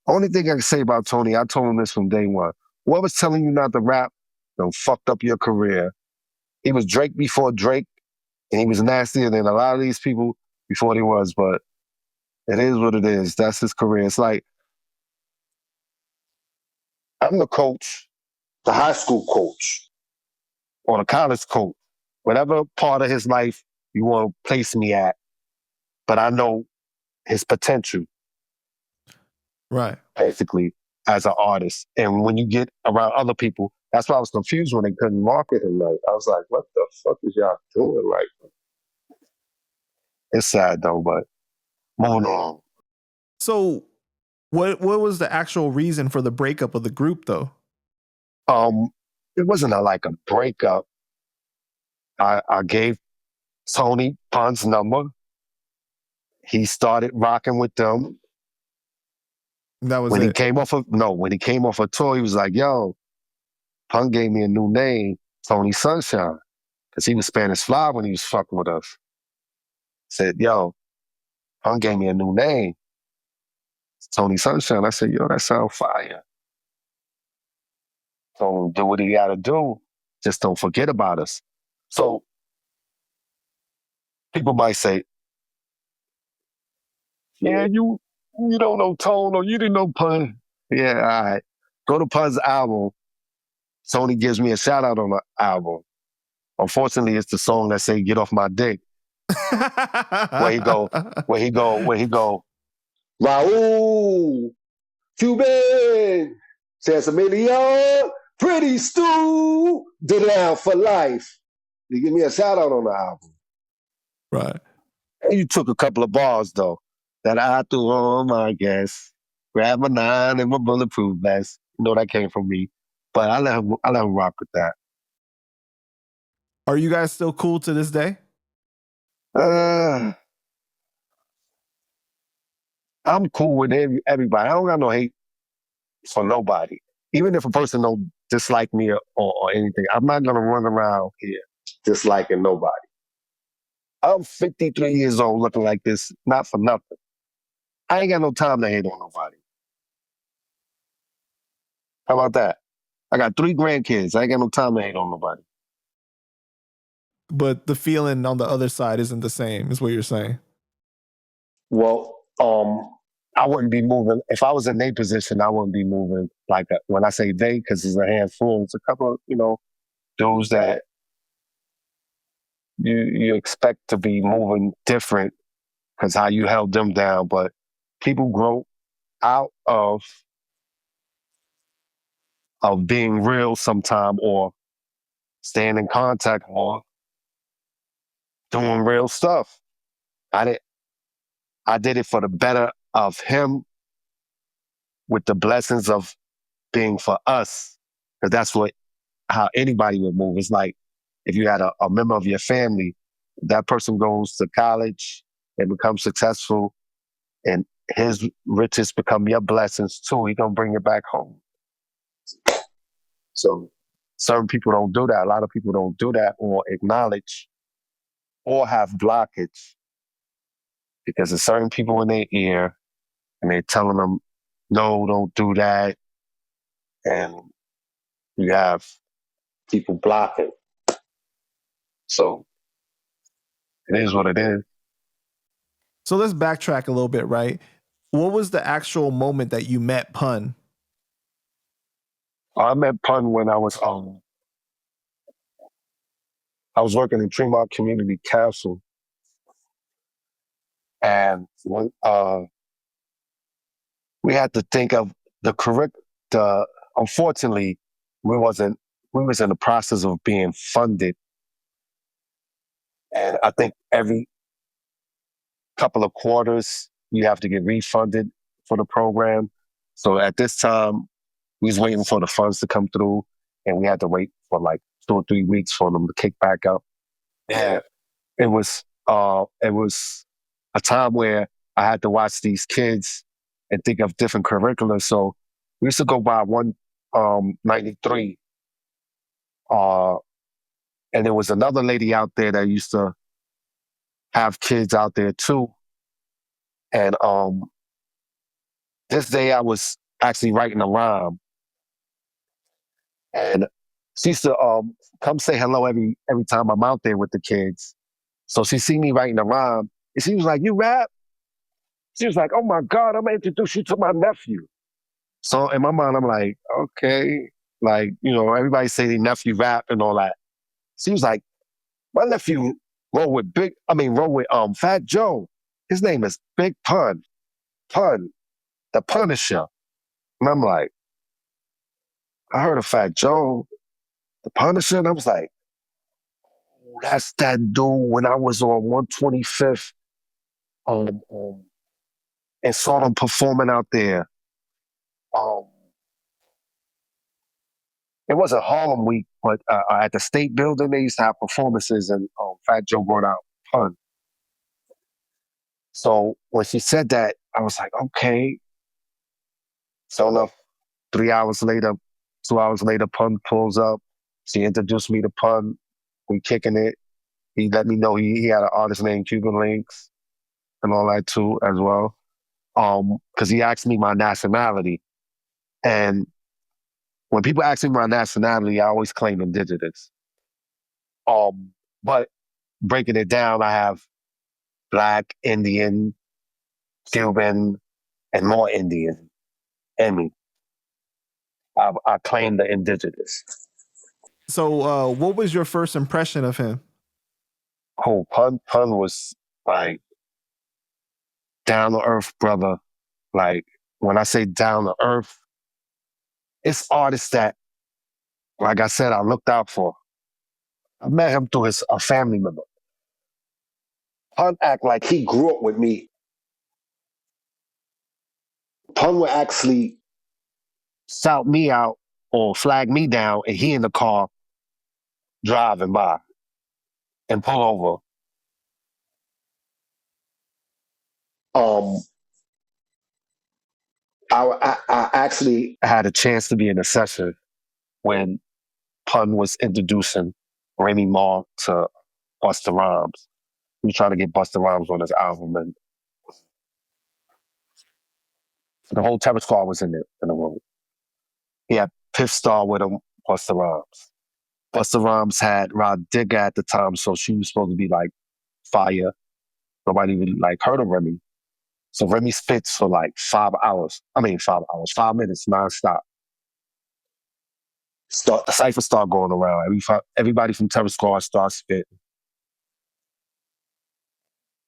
only thing I can say about Tony, I told him this from day one. Whoever's telling you not to rap, done fucked up your career. He was Drake before Drake, and he was nastier than a lot of these people before he was, but it is what it is. That's his career. It's like, I'm the coach, the high school coach, or the college coach, whatever part of his life you want to place me at, but I know his potential. Right. Basically, as an artist. And when you get around other people, that's why I was confused when they couldn't market him. Like, I was like, what the fuck is y'all doing? Like, it's sad though, but moving on. So what was the actual reason for the breakup of the group though? It wasn't like a breakup. I gave Tony Pun's number. He started rocking with them. That was When it. he came off a tour, he was like, yo, Pun gave me a new name, Tony Sunshine, because he was Spanish Fly when he was fucking with us. Said, yo, Pun gave me a new name, Tony Sunshine. I said, yo, that sound fire. So do what he got to do. Just don't forget about us. So people might say, yeah, you don't know Tone or you didn't know Pun. Yeah, all right. Go to Pun's album. Tony gives me a shout out on the album. Unfortunately, it's the song that say "Get Off My Dick." where he go, Raul, Cuban, Sansamillion, Pretty Stew, down for life. You give me a shout out on the album. Right. And you took a couple of bars though that I threw on my guess. Grab my 9 and my bulletproof vest. You know that came from me, but I let him rock with that. Are you guys still cool to this day? I'm cool with everybody. I don't got no hate for nobody. Even if a person don't dislike me or anything, I'm not gonna run around here disliking nobody. I'm 53 years old looking like this, not for nothing. I ain't got no time to hate on nobody. How about that? I got 3 grandkids. I ain't got no time to hate on nobody. But the feeling on the other side isn't the same, is what you're saying. Well, I wouldn't be moving. If I was in their position, I wouldn't be moving like that. When I say they, because it's a handful, it's a couple of, dudes that you expect to be moving different because how you held them down. But people grow out of being real sometime or staying in contact or doing real stuff. I did it for the better of him with the blessings of being for us. Because that's how anybody would move. It's like if you had a member of your family, that person goes to college and becomes successful and his riches become your blessings too. He gonna bring it back home. So certain people don't do that. A lot of people don't do that or acknowledge or have blockage because there's certain people in their ear and they're telling them, no, don't do that. And you have people blocking. So it is what it is. So let's backtrack a little bit, right? What was the actual moment that you met Pun? I met Pun when I was working in Tremont Community Council, and when we had to think of the correct. Unfortunately, we wasn't. We was in the process of being funded, and I think every couple of quarters you have to get refunded for the program. So at this time, we was waiting for the funds to come through, and we had to wait for like 2 or 3 weeks for them to kick back up. Yeah, it was a time where I had to watch these kids and think of different curricula. So we used to go by 193, uh, and there was another lady out there that used to have kids out there too. And this day I was actually writing a rhyme, and she used to come say hello every time I'm out there with the kids. So she see me writing a rhyme, and she was like, "You rap?" She was like, "Oh my God, I'm gonna introduce you to my nephew." So in my mind, I'm like, okay, like, everybody say their nephew rap and all that. She was like, my nephew roll with Fat Joe. His name is Big Pun, the Punisher. And I'm like, I heard of Fat Joe, the Punisher, and I was like, oh, that's that dude when I was on 125th and saw them performing out there. Um, it wasn't Harlem Week, but at the State Building, they used to have performances, and Fat Joe brought out Pun. So when she said that, I was like, okay. So enough, 3 hours later, 2 hours later, Pun pulls up. She introduced me to Pun. We kicking it. He let me know he had an artist named Cuban Links and all that too as well. Because he asked me my nationality. And when people ask me my nationality, I always claim indigenous. But breaking it down, I have Black, Indian, Cuban, and more Indian in me. I claim the indigenous. So what was your first impression of him? Oh, Pun was like down to earth, brother. Like when I say down to earth, it's artists that, like I said, I looked out for. I met him through a family member. Pun act like he grew up with me. Pun would actually shout me out or flag me down, and he in the car driving by and pull over. Um, I actually had a chance to be in a session when Pun was introducing Remy Ma to Busta Rhymes. He was trying to get Busta Rhymes on his album, and the whole Terror Squad was in the room. He had Piff Star with him, Busta Rhymes. Busta Rhymes had Rod Digger at the time, so she was supposed to be like fire. Nobody really like heard of Remy. So Remy spits for like 5 hours. 5 minutes nonstop. The cipher start going around. Everybody from Terror Squad starts spitting.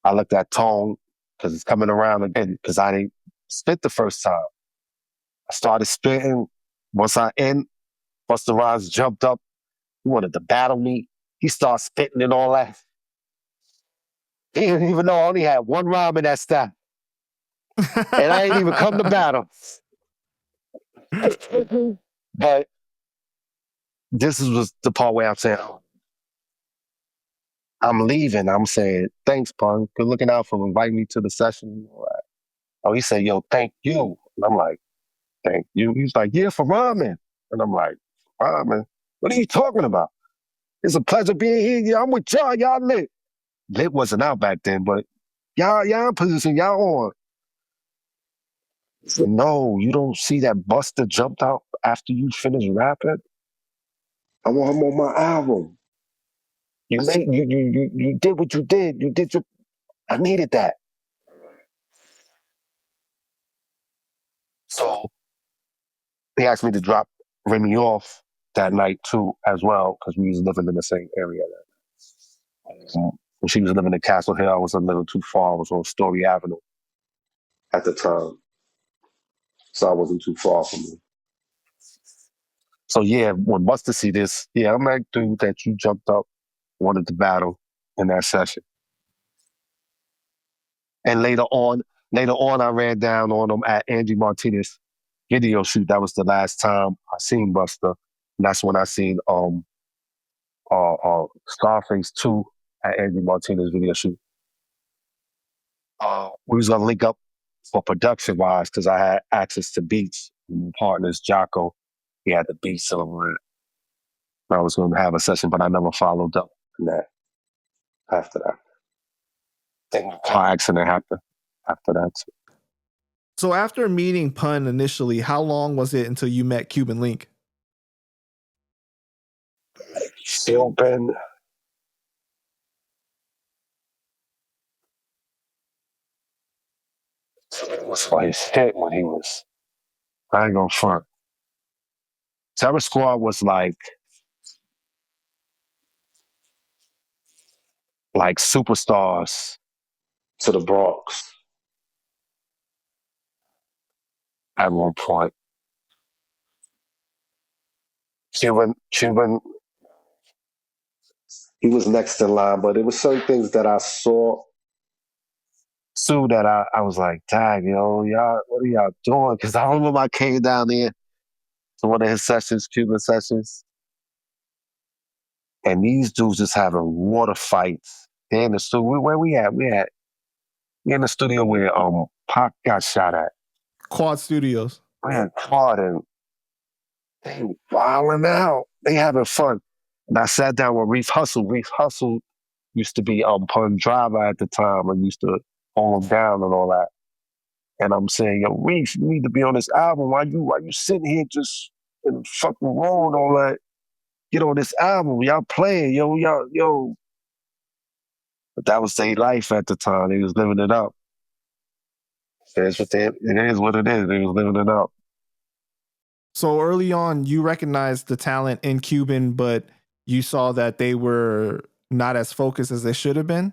I looked at Tone because it's coming around again because I didn't spit the first time. I started spitting. Once I end, Busta Rhymes jumped up. He wanted to battle me. He started spitting and all that. He didn't even know I only had one rhyme in that stack. And I ain't even come to battle. But this was the part where I'm saying, I'm leaving. I'm saying, thanks, Pun. Good looking out for inviting me to the session. Oh, he said, yo, thank you. And I'm like, thank you. He's like, yeah, for ramen. And I'm like, ramen? What are you talking about? It's a pleasure being here. Yeah, I'm with y'all. Y'all lit. Lit wasn't out back then, but y'all in position. Y'all on. Said, no, you don't see that Buster jumped out after you finished rapping? I want him on my album. you did what you did. You did your. I needed that. So they asked me to drop Remy off that night too, as well, because we was living in the same area. When she was living in Castle Hill, I was a little too far. I was on Story Avenue at the time, so I wasn't too far from her. So yeah, when Buster see this, yeah, I'm that dude that you jumped up, wanted to battle in that session. And later on, I ran down on him at Angie Martinez video shoot. That was the last time I seen Buster. And that's when I seen Scarface 2 at Angie Martinez video shoot. We was gonna link up for production wise because I had access to beats. And partners Jocko, he had the beats over it. I was gonna have a session, but I never followed up on that after that. I think a car accident happened after that too. So after meeting Pun initially, how long was it until you met Cuban Link? Still been it was for his hit when he was. I ain't gonna front. Terror Squad was like superstars to the Bronx at one point. Cuban, he was next in line, but it was certain things that I saw too that I was like, dang, y'all, what are y'all doing? Because I remember I came down there to one of his sessions, Cuban sessions, and these dudes just having water fights. They're in the studio. Where we at? We in the studio where Pac got shot at. Quad Studios. We had Quad and they wilding out. They having fun. And I sat down with Reef Hustle. Reef Hustle used to be Pun driver at the time and used to hold him down and all that. And I'm saying, yo, Reef, you need to be on this album. Why you sitting here just in the fucking row and all that? Get on this album. Y'all playing, yo. But that was their life at the time. They was living it up. It is what it is. They was living it up. So early on, you recognized the talent in Cuban, but you saw that they were not as focused as they should have been?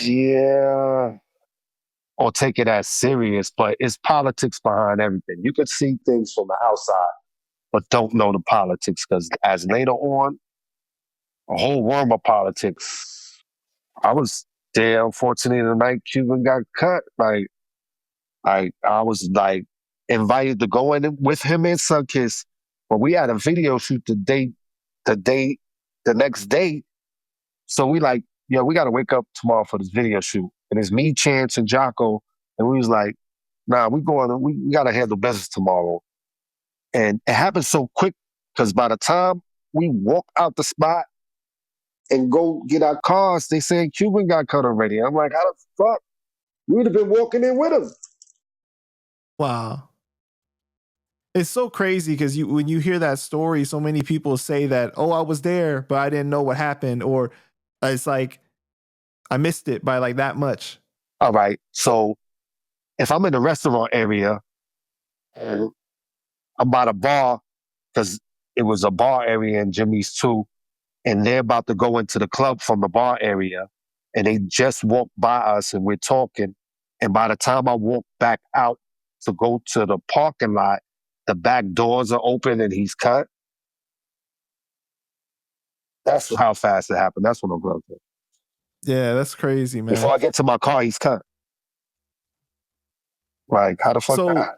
Yeah. Or take it as serious, but it's politics behind everything. You could see things from the outside, but don't know the politics because as later on, a whole world of politics. I was there, unfortunately, the night Cuban got cut. I was invited to go in with him and Sunkiss, but we had a video shoot the next day. So we we got to wake up tomorrow for this video shoot. And it's me, Chance, and Jocko. And we was like, nah, we got to handle business tomorrow. And it happened so quick because by the time we walk out the spot and go get our cars, they saying Cuban got cut already. I'm like, how the fuck? We would have been walking in with him. Wow. It's so crazy because when you hear that story, so many people say that, oh, I was there, but I didn't know what happened. Or it's like, I missed it by like that much. All right. So if I'm in the restaurant area and I'm by the bar, because it was a bar area in Jimmy's too, and they're about to go into the club from the bar area, and they just walked by us and we're talking. And by the time I walk back out to go to the parking lot, the back doors are open and he's cut. That's how fast it happened. That's what I'm going to. Yeah, that's crazy, man. Before I get to my car, he's cut. Like, how the fuck?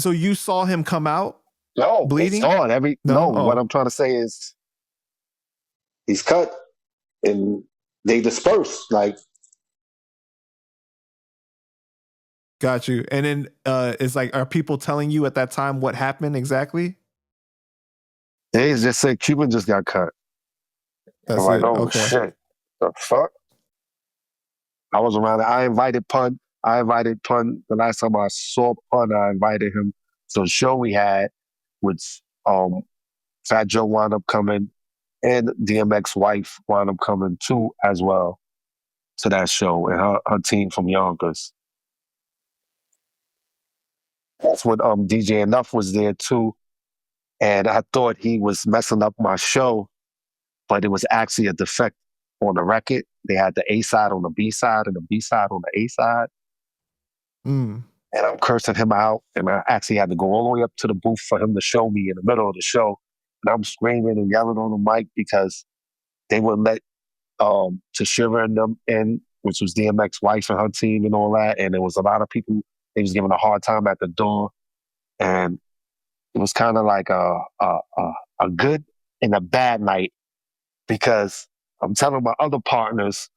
So you saw him come out? No, bleeding. Saw it What I'm trying to say is, he's cut, and they disperse. Like, got you. And then it's like, are people telling you at that time what happened exactly? They just said Cuban just got cut. That's I'm like, it. oh Okay. shit, the fuck? I was around it. I invited Pun. The last time I saw Pun, I invited him to a show we had, which Fat Joe wound up coming. And DMX wife wound up coming too as well to that show, and her team from Yonkers. That's when DJ Enough was there too. And I thought he was messing up my show, but it was actually a defect on the record. They had the A side on the B side and the B side on the A side. Mm. And I'm cursing him out. And I actually had to go all the way up to the booth for him to show me in the middle of the show. And I'm screaming and yelling on the mic because they wouldn't let Tashira and them in, which was DMX wife and her team and all that. And there was a lot of people they was giving a hard time at the door. And it was kind of like a good and a bad night because I'm telling my other partners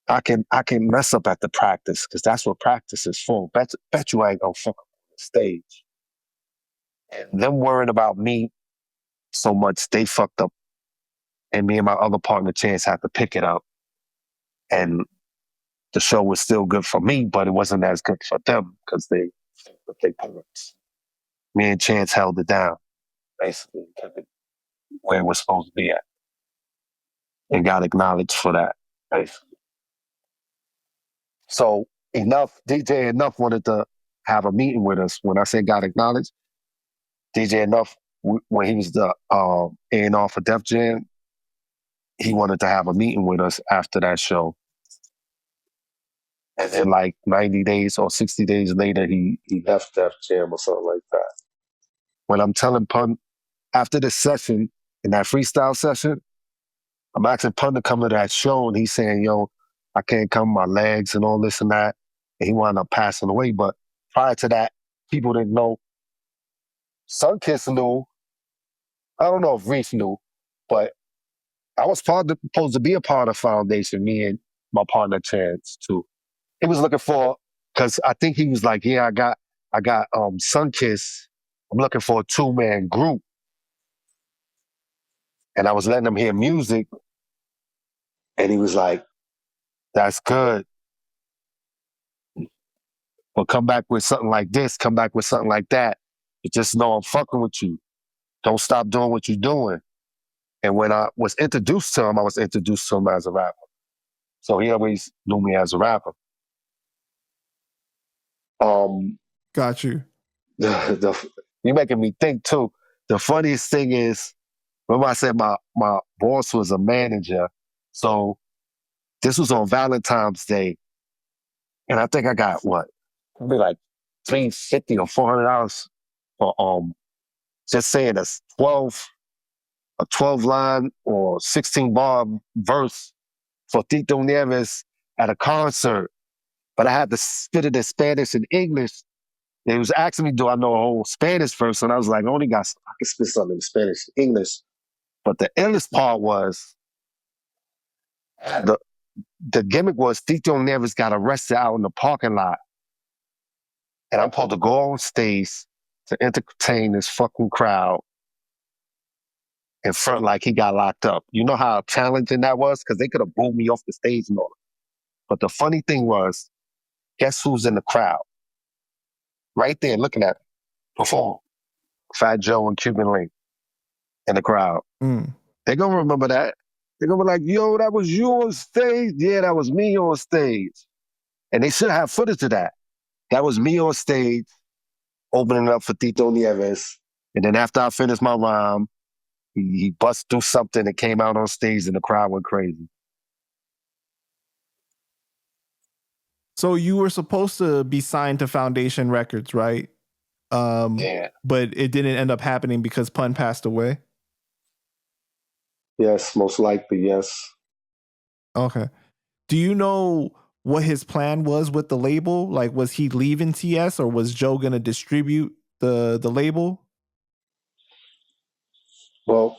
I can mess up at the practice because that's what practice is for. Bet you I ain't gonna fuck up on the stage. And them worrying about me so much, they fucked up. And me and my other partner Chance had to pick it up. And the show was still good for me, but it wasn't as good for them because they parents. Me and Chance held it down, basically, kept it where it was supposed to be at. And got acknowledged for that, basically. So DJ Enough wanted to have a meeting with us. When I say got acknowledged, DJ Enough, when he was the A&R for Def Jam, he wanted to have a meeting with us after that show. And then like 90 days or 60 days later, he left Def Jam or something like that. When I'm telling Pun, after the session, in that freestyle session, I'm asking Pun to come to that show and he's saying, yo, I can't come, my legs and all this and that. And he wound up passing away. But prior to that, people didn't know. Sunkiss knew. I don't know if Reef knew, but I was supposed to be a part of Foundation, me and my partner Chance too. He was looking for, because I think he was like, yeah, I got Sunkiss. I'm looking for a 2-man group. And I was letting him hear music. And he was like, that's good. But come back with something like this, come back with something like that. You just know I'm fucking with you. Don't stop doing what you're doing. And when I was introduced to him, I was introduced to him as a rapper. So he always knew me as a rapper. Got you. You're making me think too. The funniest thing is, remember I said my boss was a manager. So this was on Valentine's Day. And I think I got probably like $350 or $400 for just saying a 12 line or 16 bar verse for Tito Nieves at a concert. But I had to spit it in Spanish and English. They was asking me, do I know a whole Spanish verse? And I was like, I can spit something in Spanish and English. But the illest part was, the gimmick was Tito Nieves got arrested out in the parking lot. And I'm supposed to go on stage to entertain this fucking crowd in front like he got locked up. You know how challenging that was? Because they could have booed me off the stage and all that. But the funny thing was, guess who's in the crowd? Right there, looking at me, perform. Fat Joe and Cuban Link in the crowd. Mm. They're going to remember that. They're going to be like, yo, that was you on stage? Yeah, that was me on stage. And they should have footage of that. That was me on stage, opening up for Tito Nieves. And then after I finished my rhyme, he bust through something and came out on stage and the crowd went crazy. So you were supposed to be signed to Foundation Records, right? Yeah. But it didn't end up happening because Pun passed away? Yes, most likely, yes. Okay. Do you know what his plan was with the label? Like, was he leaving TS or was Joe going to distribute the label? Well,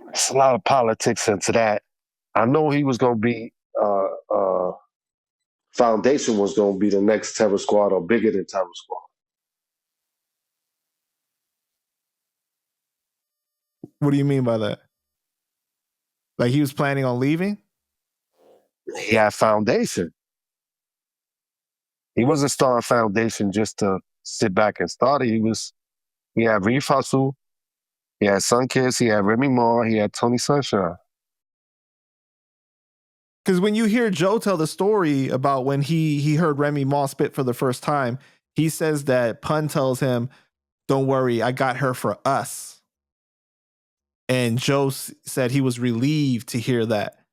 it's a lot of politics into that. I know he was going to be, Foundation was going to be the next Terror Squad or bigger than Terror Squad. What do you mean by that? Like he was planning on leaving? He had Foundation. He wasn't starting Foundation just to sit back and start it. He had Reef Hustle. He had Sun Kiss, he had Remy Ma, he had Tony Sunshine. Because when you hear Joe tell the story about when he heard Remy Ma spit for the first time, he says that Pun tells him, "Don't worry, I got her for us." And Joe said he was relieved to hear that.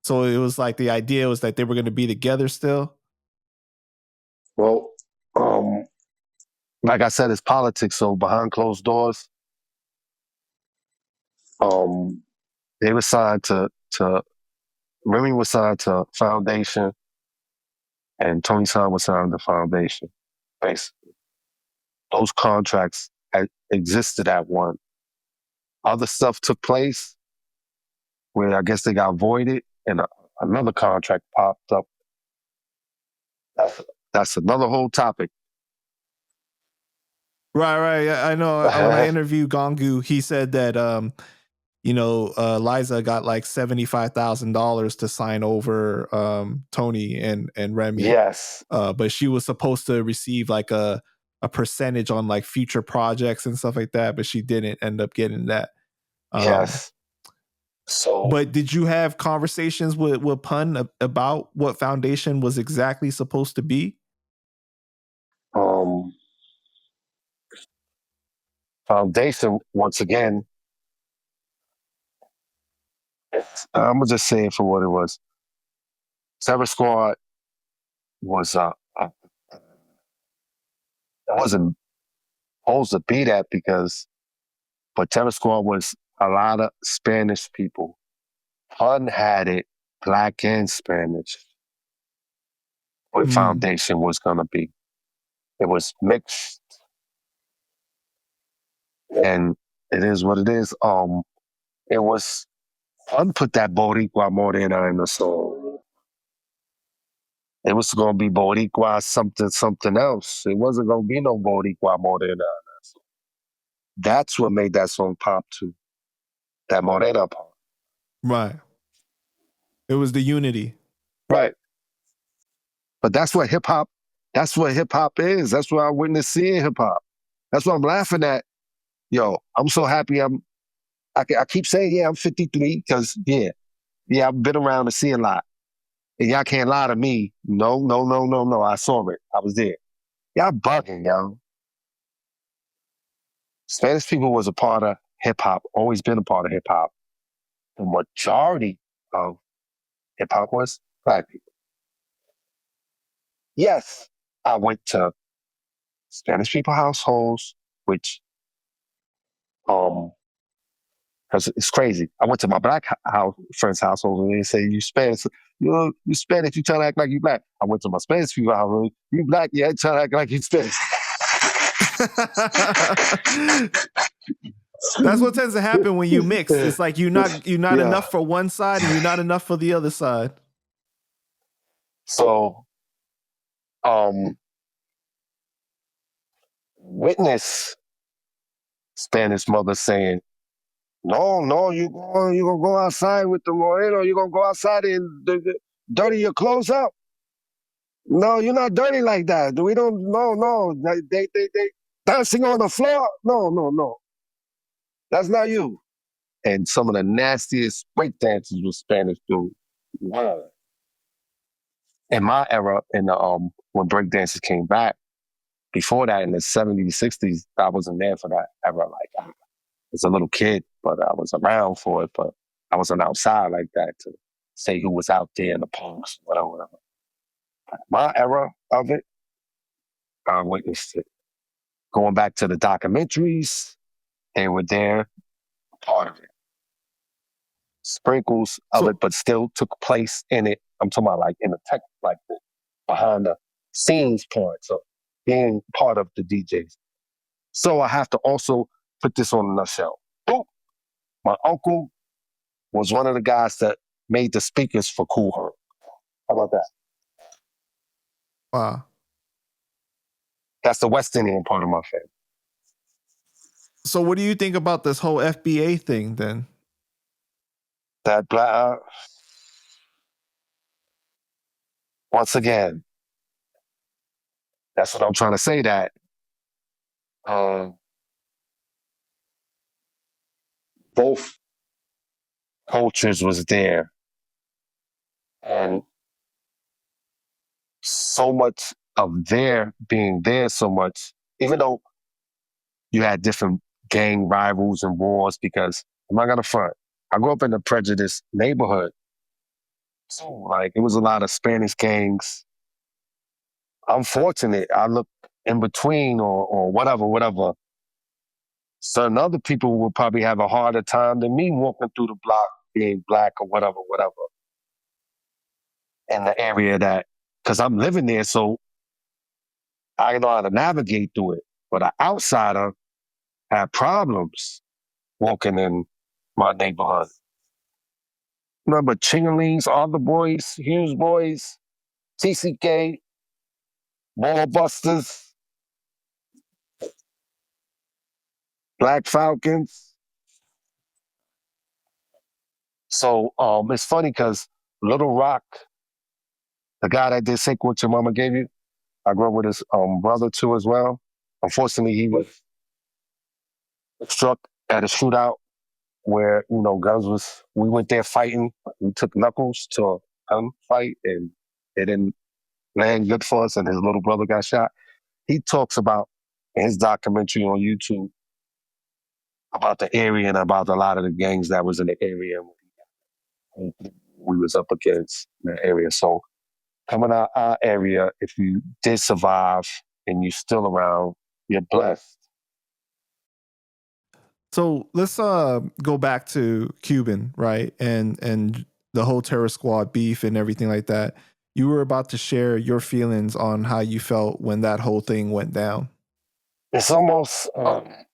So it was like the idea was that they were going to be together still. Well, like I said, it's politics. So behind closed doors, they were signed to Remy was signed to Foundation, and Tony Son was signed to Foundation. Basically, those contracts existed at one. Other stuff took place where I guess they got voided, and another contract popped up. That's another whole topic. Right. I know. When I interviewed Gongu, he said that Liza got like $75,000 to sign over Tony and Remy. Yes. But she was supposed to receive like a percentage on like future projects and stuff like that, but she didn't end up getting that. Yes. So, but did you have conversations with Pun about what Foundation was exactly supposed to be? Foundation, once again, I'm gonna just say it for what it was. Terror Squad was it wasn't supposed to be that but Terror Squad was a lot of Spanish people. Pun had it black and Spanish. What Foundation was gonna be. It was mixed, and it is what it is. It was Pun put that Boricua Morena in the song. It was going to be Boricua something else. It wasn't going to be no Boricua Morena. That's what made that song pop too. That Morena part. Right. It was the unity. Right. But that's what hip hop is. That's what I witnessed seeing hip hop. That's what I'm laughing at. Yo, I'm so happy I keep saying, yeah, I'm 53 because, yeah, I've been around to see a lot. And y'all can't lie to me. No. I saw it. I was there. Y'all bugging, yo. Spanish people was a part of hip hop, always been a part of hip hop. The majority of hip hop was black people. Yes, I went to Spanish people households, which, because it's crazy. I went to my black friend's household and they say, you Spanish, you Spanish, you trying to act like you black. I went to my Spanish people household, you black, yeah, you trying to act like you Spanish. That's what tends to happen when you mix. It's like you're not enough for one side and you're not enough for the other side. So, witness Spanish mother saying, no, you gonna go outside with the Moreno, you gonna go outside and dirty your clothes up. No, you're not dirty like that. We don't, no. They dancing on the floor. No. That's not you. And some of the nastiest break dances with Spanish dudes. Wow. In my era, in the when break dances came back, before that in the 70s, 60s, I wasn't there for that era. Like I was a little kid, but I was around for it, but I wasn't outside like that to say who was out there in the parks, whatever. My era of it, I witnessed it. Going back to the documentaries, they were there, part of it. Sprinkles of it, but still took place in it. I'm talking about like in the tech, like behind the scenes part, so being part of the DJs. So I have to also put this on a nutshell. Boop. My uncle was one of the guys that made the speakers for Cool Herc. How about that? Wow. That's the West Indian part of my family. So what do you think about this whole FBA thing then? That black, once again, that's what I'm trying to say, that both cultures was there, and so much of their being there so much, even though you had different gang rivals and wars, because I'm not gonna front. I grew up in a prejudiced neighborhood. So like it was a lot of Spanish gangs. I'm fortunate. I look in between or whatever. Certain other people will probably have a harder time than me walking through the block being black or whatever, in the area that, because I'm living there, so I know how to navigate through it. But an outsider had problems walking in my neighborhood. Remember Chingalings, all the boys, Hughes boys, TCK, Ball Busters, Black Falcons. So it's funny because Little Rock, the guy that did Say What Your Mama Gave You, I grew up with his brother too as well. Unfortunately, he was struck at a shootout where, guns was, we went there fighting. We took Knuckles to a gun fight and it didn't land good for us and his little brother got shot. He talks about in his documentary on YouTube about the area and about a lot of the gangs that was in the area we was up against in the area. So coming out our area, if you did survive and you're still around, you're blessed. So let's go back to Cuban, right? And the whole terror squad beef and everything like that. You were about to share your feelings on how you felt when that whole thing went down. It's almost, I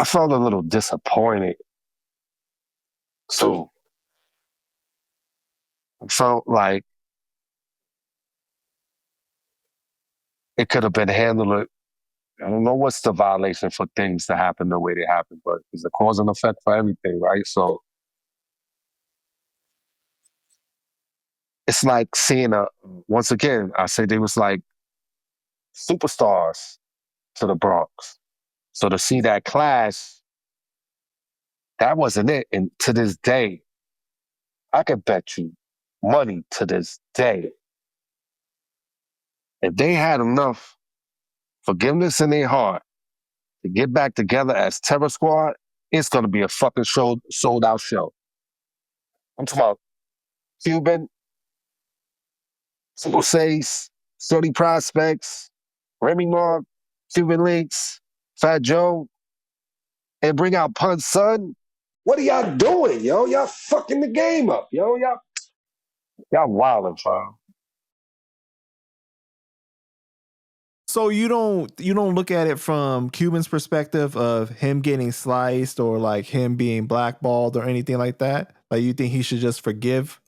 felt a little disappointed. So I felt like it could have been handled. I don't know what's the violation for things to happen the way they happen, but it's a cause and effect for everything, right? So it's like seeing once again, I say they was like superstars to the Bronx. So to see that clash, that wasn't it. And to this day, I could bet you money to this day, if they had enough forgiveness in their heart to get back together as Terror Squad, it's going to be a fucking sold out show. I'm talking about Cuban, Super Sace, 30 Prospects, Remy Mark, Cuban Links, Fat Joe, and bring out Punch Son. What are y'all doing, yo? Y'all fucking the game up, yo. Y'all wildin', fam. So you don't look at it from Cuban's perspective of him getting sliced or like him being blackballed or anything like that. Like you think he should just forgive?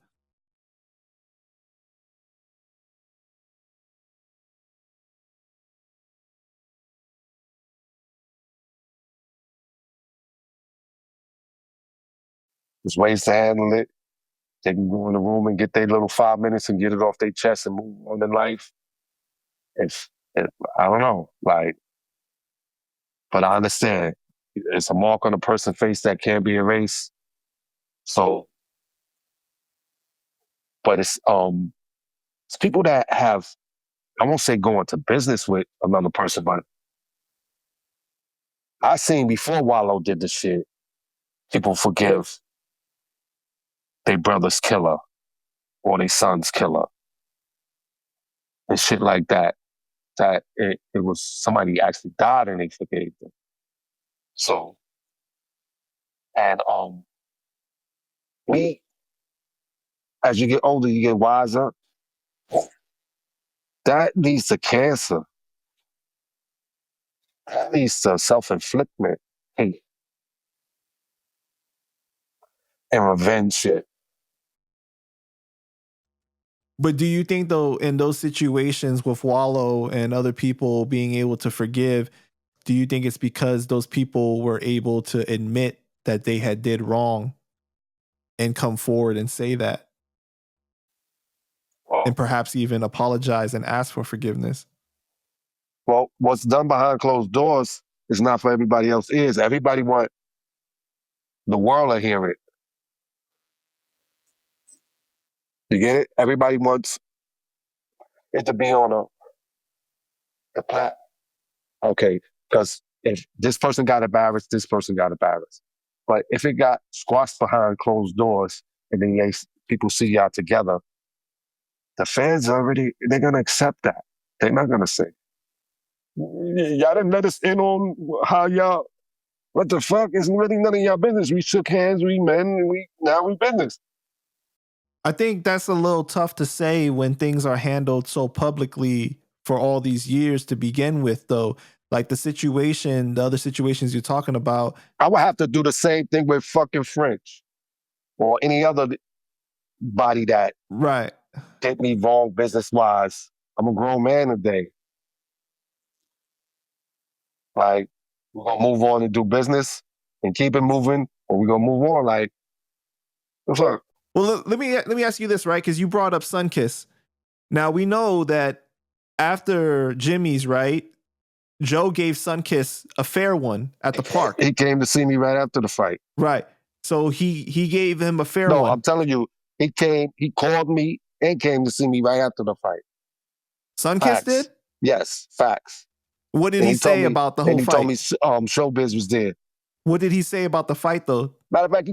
There's ways to handle it. They can go in the room and get their little 5 minutes and get it off their chest and move on in life. If I don't know, like, but I understand it's a mark on a person's face that can't be erased. So, but it's people that have, I won't say go into business with another person, but I seen before Wallow did the shit, people forgive their brother's killer or their son's killer and shit like that. That it was somebody actually died and they forgave them. So, and we, as you get older, you get wiser. That leads to cancer. That leads to self-inflictment, hate, and revenge shit. But do you think though in those situations with Wallow and other people being able to forgive, do you think it's because those people were able to admit that they had did wrong and come forward and say that and perhaps even apologize and ask for forgiveness? Well, what's done behind closed doors it's not for everybody else ears. Everybody want the world to hear it. You get it? Everybody wants it to be on a platform. Okay, because if this person got embarrassed, this person got embarrassed. But if it got squashed behind closed doors and then people see y'all together, the fans they're gonna accept that. They're not gonna say, y'all didn't let us in on how y'all. What the fuck? It's really none of y'all business. We shook hands, we men, and now we business. I think that's a little tough to say when things are handled so publicly for all these years to begin with, though. Like the other situations you're talking about. I would have to do the same thing with fucking French or any other body that right did me wrong business wise. I'm a grown man today. Like, we're gonna move on and do business and keep it moving, or we're gonna move on. Like, what's up? Well, let me ask you this, right? Because you brought up Sunkiss. Now we know that after Jimmy's, right, Joe gave Sunkiss a fair one at the park. He came to see me right after the fight. Right. So he gave him a fair one. No, I'm telling you, he called me and came to see me right after the fight. Sunkiss did? Yes, facts. What did he say about the whole fight? And he told me Showbiz was there. What did he say about the fight, though? Matter of fact,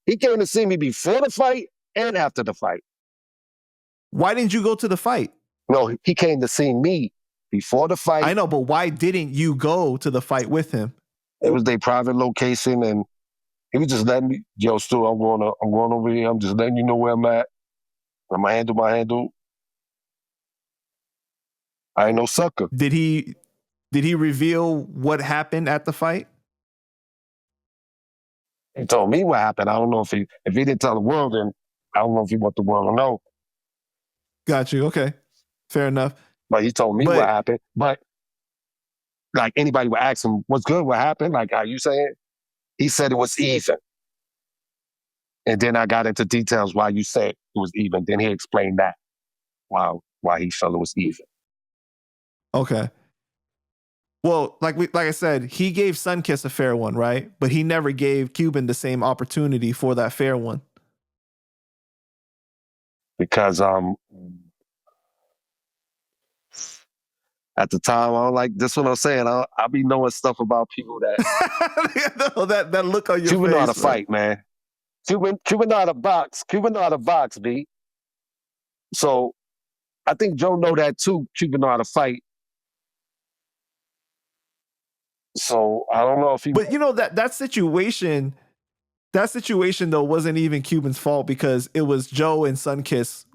he came to see me before the fight and after the fight. Why didn't you go to the fight? No, he came to see me before the fight. I know, but why didn't you go to the fight with him? It was their private location, and he was just letting me, yo, Stu, I'm going over here. I'm just letting you know where I'm at. I'm gonna handle my handle. I ain't no sucker. Did he reveal what happened at the fight? He told me what happened. I don't know if he didn't tell the world, then I don't know if he want the world to know. Got you. Okay. Fair enough. But he told me what happened. But like anybody would ask him, what's good? What happened? Like, how you saying? He said it was even. And then I got into details why you said it was even. Then he explained that. Why he felt it was even. Okay. Well, like I said, he gave Sunkiss a fair one, right? But he never gave Cuban the same opportunity for that fair one. Because at the time, I don't like this. What I'm saying. I be knowing stuff about people that no, that look on your Cuban face. Know how to fight, man. Cuban know how to box. Cuban know how to box, B. So I think Joe know that too. Cuban know how to fight. So I don't know if he. But you know that situation though wasn't even Cuban's fault because it was Joe and Sunkiss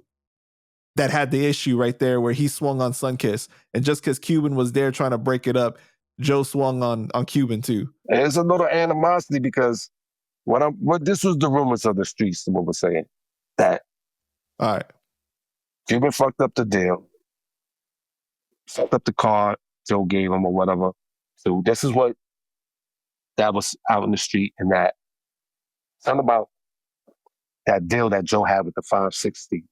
that had the issue right there where he swung on Sunkiss, and just because Cuban was there trying to break it up, Joe swung on Cuban too. There's a little animosity because what this was the rumors of the streets. What we're saying that. All right. Cuban fucked up the deal, fucked up the card Joe gave him or whatever. So this is what that was out in the street, and that something about that deal that Joe had with the 560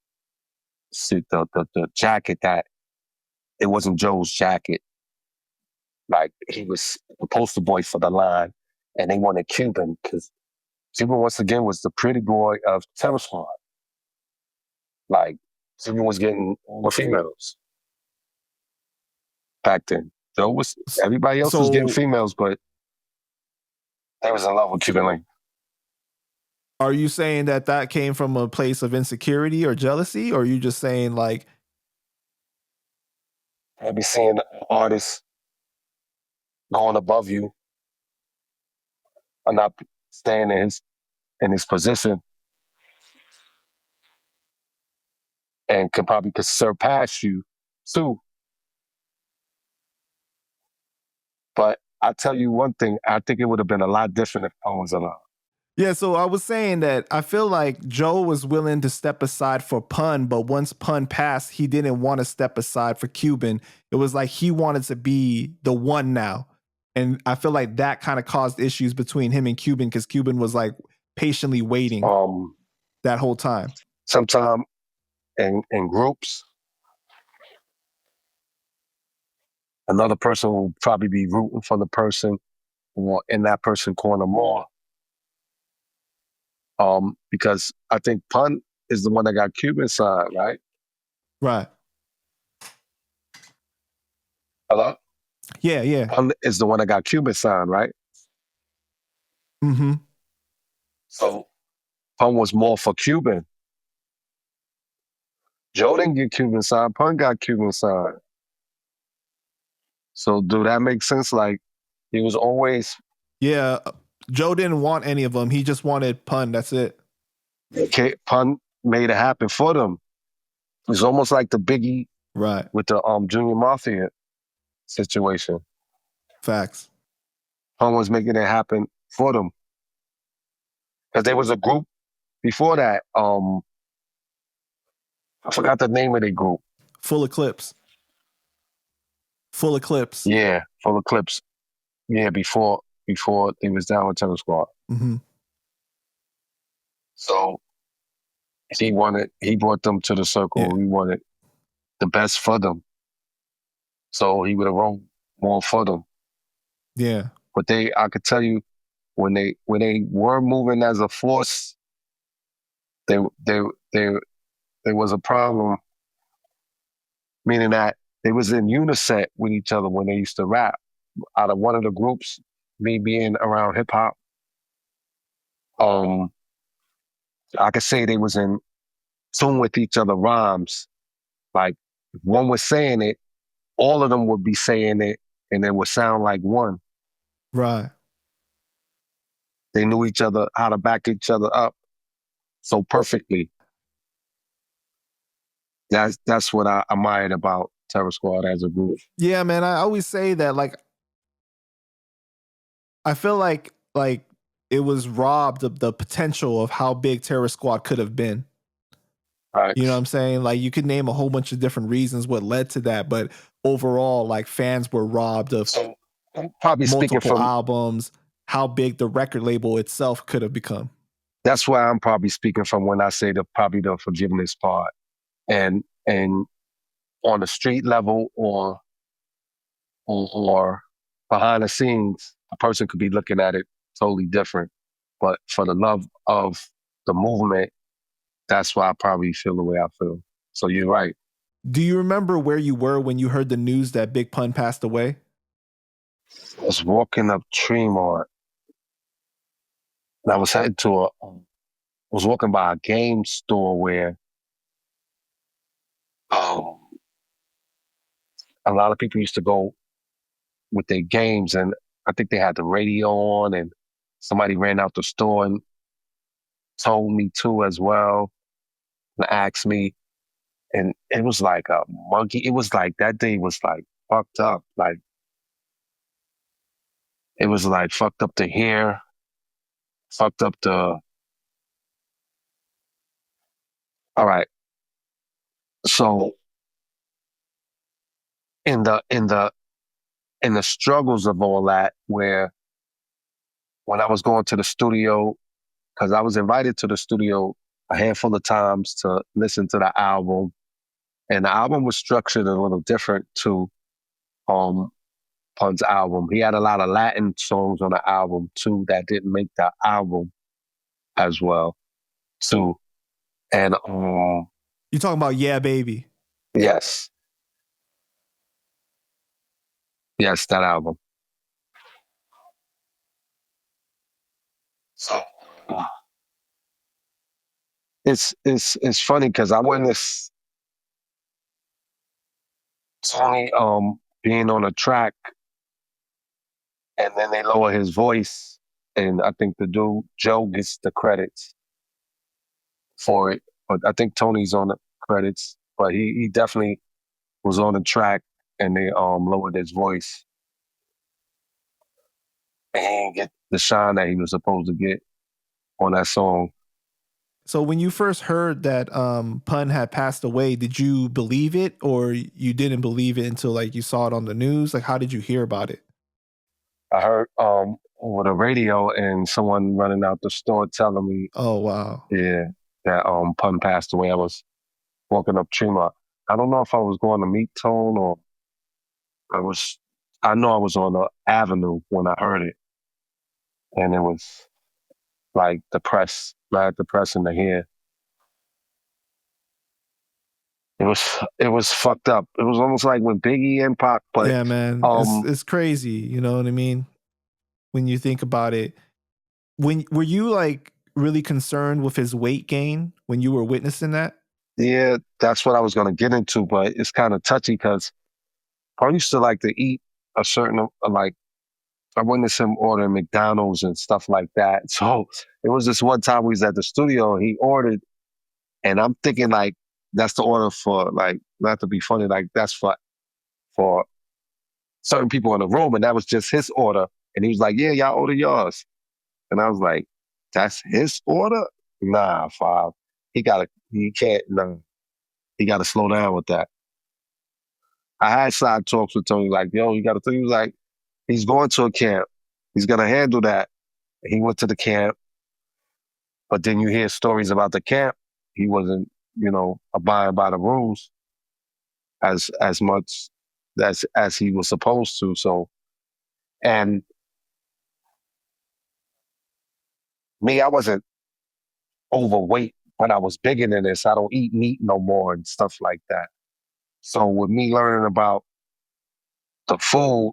suit, the jacket, that it wasn't Joe's jacket. Like, he was the poster boy for the line, and they wanted Cuban because Cuban once again was the pretty boy of Terror Squad. Like, Cuban was getting all the females back then. Everybody else was getting females, but they was in love with Cuban Link. Are you saying that came from a place of insecurity or jealousy, or are you just saying like? I'll be seeing artists going above you and not staying in his position, and could surpass you too. But I tell you one thing, I think it would have been a lot different if Pun was around. Yeah, so I was saying that I feel like Joe was willing to step aside for Pun, but once Pun passed, he didn't want to step aside for Cuban. It was like he wanted to be the one now. And I feel like that kind of caused issues between him and Cuban because Cuban was like patiently waiting that whole time. Sometimes in groups, Another person will probably be rooting for the person or in that person corner more. Because I think Pun is the one that got Cuban signed, right? Right. Hello? Yeah, yeah. Pun is the one that got Cuban signed, right? Mm-hmm. So Pun was more for Cuban. Joe didn't get Cuban signed. Pun got Cuban signed. So do that make sense? Like he was always Yeah. Joe didn't want any of them. He just wanted Pun. That's it. Pun made it happen for them. It's almost like the Biggie Right. with the Junior Mafia situation. Facts. Pun was making it happen for them. Because there was a group before that. I forgot the name of the group. Full Eclipse. Full Eclipse. Yeah, Full Eclipse. Yeah, before they was down with Terror Squad. Mm-hmm. So he brought them to the circle. Yeah. He wanted the best for them. So he would have wrote more for them. Yeah. But I could tell you, when they were moving as a force, there was a problem, meaning that they was in unison with each other when they used to rap. Out of one of the groups, me being around hip hop, I could say they was in tune with each other rhymes. Like if one was saying it, all of them would be saying it, and it would sound like one. Right. They knew each other, how to back each other up so perfectly. That's what I admired about Terror Squad as a group. Yeah, man. I always say that, like, I feel like it was robbed of the potential of how big Terror Squad could have been. Right. You know what I'm saying? Like, you could name a whole bunch of different reasons what led to that, but overall, like, fans were robbed of So I'm probably speaking multiple from albums, how big the record label itself could have become. that's why I'm probably speaking from when I say probably the forgiveness part. And on the street level or behind the scenes, a person could be looking at it totally different. But for the love of the movement, that's why I probably feel the way I feel. So you're right. Do you remember where you were when you heard the news that Big Pun passed away? I was walking up Tremont, and I was headed to was walking by a game store where um, a lot of people used to go with their games, and I think they had the radio on, and somebody ran out the store and told me to as well, and asked me, and it was like a monkey. It was like that day was like fucked up. Like it was like fucked up the hair, fucked up the. All right, so in the struggles of all that, where when I was going to the studio, because I was invited to the studio a handful of times to listen to the album, and the album was structured a little different to um, Pun's album. He had a lot of Latin songs on the album too that didn't make the album as well too. And You talking about Yeah Baby? yes, yes, that album. So it's funny because I witnessed Tony being on a track, and then they lower his voice, and I think the dude Joe gets the credits for it, but I think Tony's on the credits, but he definitely was on the track, and they lowered his voice, and he didn't get the shine that he was supposed to get on that song. So when you first heard that Pun had passed away, did you believe it, or you didn't believe it until like you saw it on the news? Like, how did you hear about it? I heard over the radio and someone running out the store telling me, Oh wow. yeah, that Pun passed away. I was walking up Tremont. I don't know if I was going to meet Tone or I was, I know I was on the avenue when I heard it, and it was like mad depressing to hear. It was fucked up. It was almost like with Biggie and Pac, but Yeah, man, um, it's crazy. You know what I mean? When you think about it, when were you like really concerned with his weight gain when you were witnessing that? yeah, that's what I was gonna get into, but it's kind of touchy because I used to like to eat a certain like I witnessed him ordering McDonald's and stuff like that. So it was this one time we was at the studio, he ordered, and I'm thinking like that's the order for like not to be funny, like that's for certain people in the room, and that was just his order. And he was like, "Yeah, y'all order yours," and I was like, "That's his order? Nah, five. He can't. No, he got to slow down with that." I had side talks with Tony, like, "Yo, you got to think." He was like, "He's going to a camp. He's gonna handle that." He went to the camp, but then you hear stories about the camp. He wasn't, abiding by the rules as much as he was supposed to. So, and me, I wasn't overweight, but I was bigger than this. I don't eat meat no more and stuff like that. So with me learning about the food,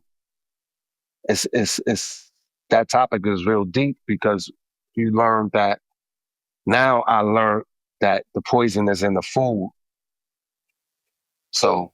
it's that topic is real deep because you learn that now I learned that the poison is in the food. So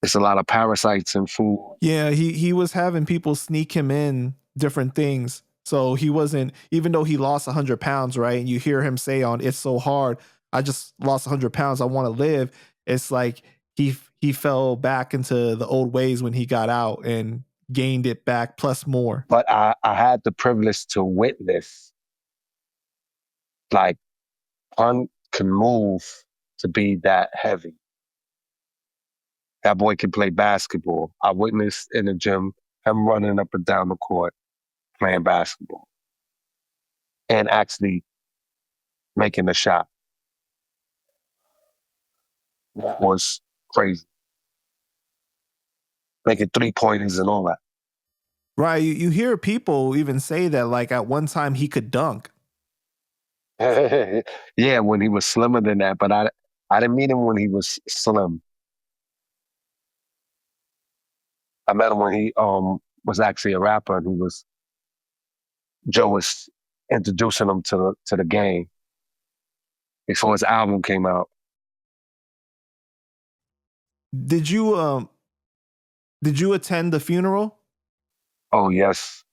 it's a lot of parasites in food. Yeah, he was having people sneak him in different things. So he wasn't, even though he lost 100 pounds, right? And you hear him say on "It's So Hard," I just lost 100 pounds. I want to live. It's like he fell back into the old ways when he got out and gained it back plus more. But I had the privilege to witness like Pun can move to be that heavy. That boy can play basketball. I witnessed in the gym him running up and down the court playing basketball and actually making a shot. That was crazy. Making 3 pointers and all that. Right. You hear people even say that like at one time he could dunk. Yeah, when he was slimmer than that, but I didn't meet him when he was slim. I met him when he was actually a rapper and Joe was introducing him to the game before his album came out. Did you did you attend the funeral? Oh yes.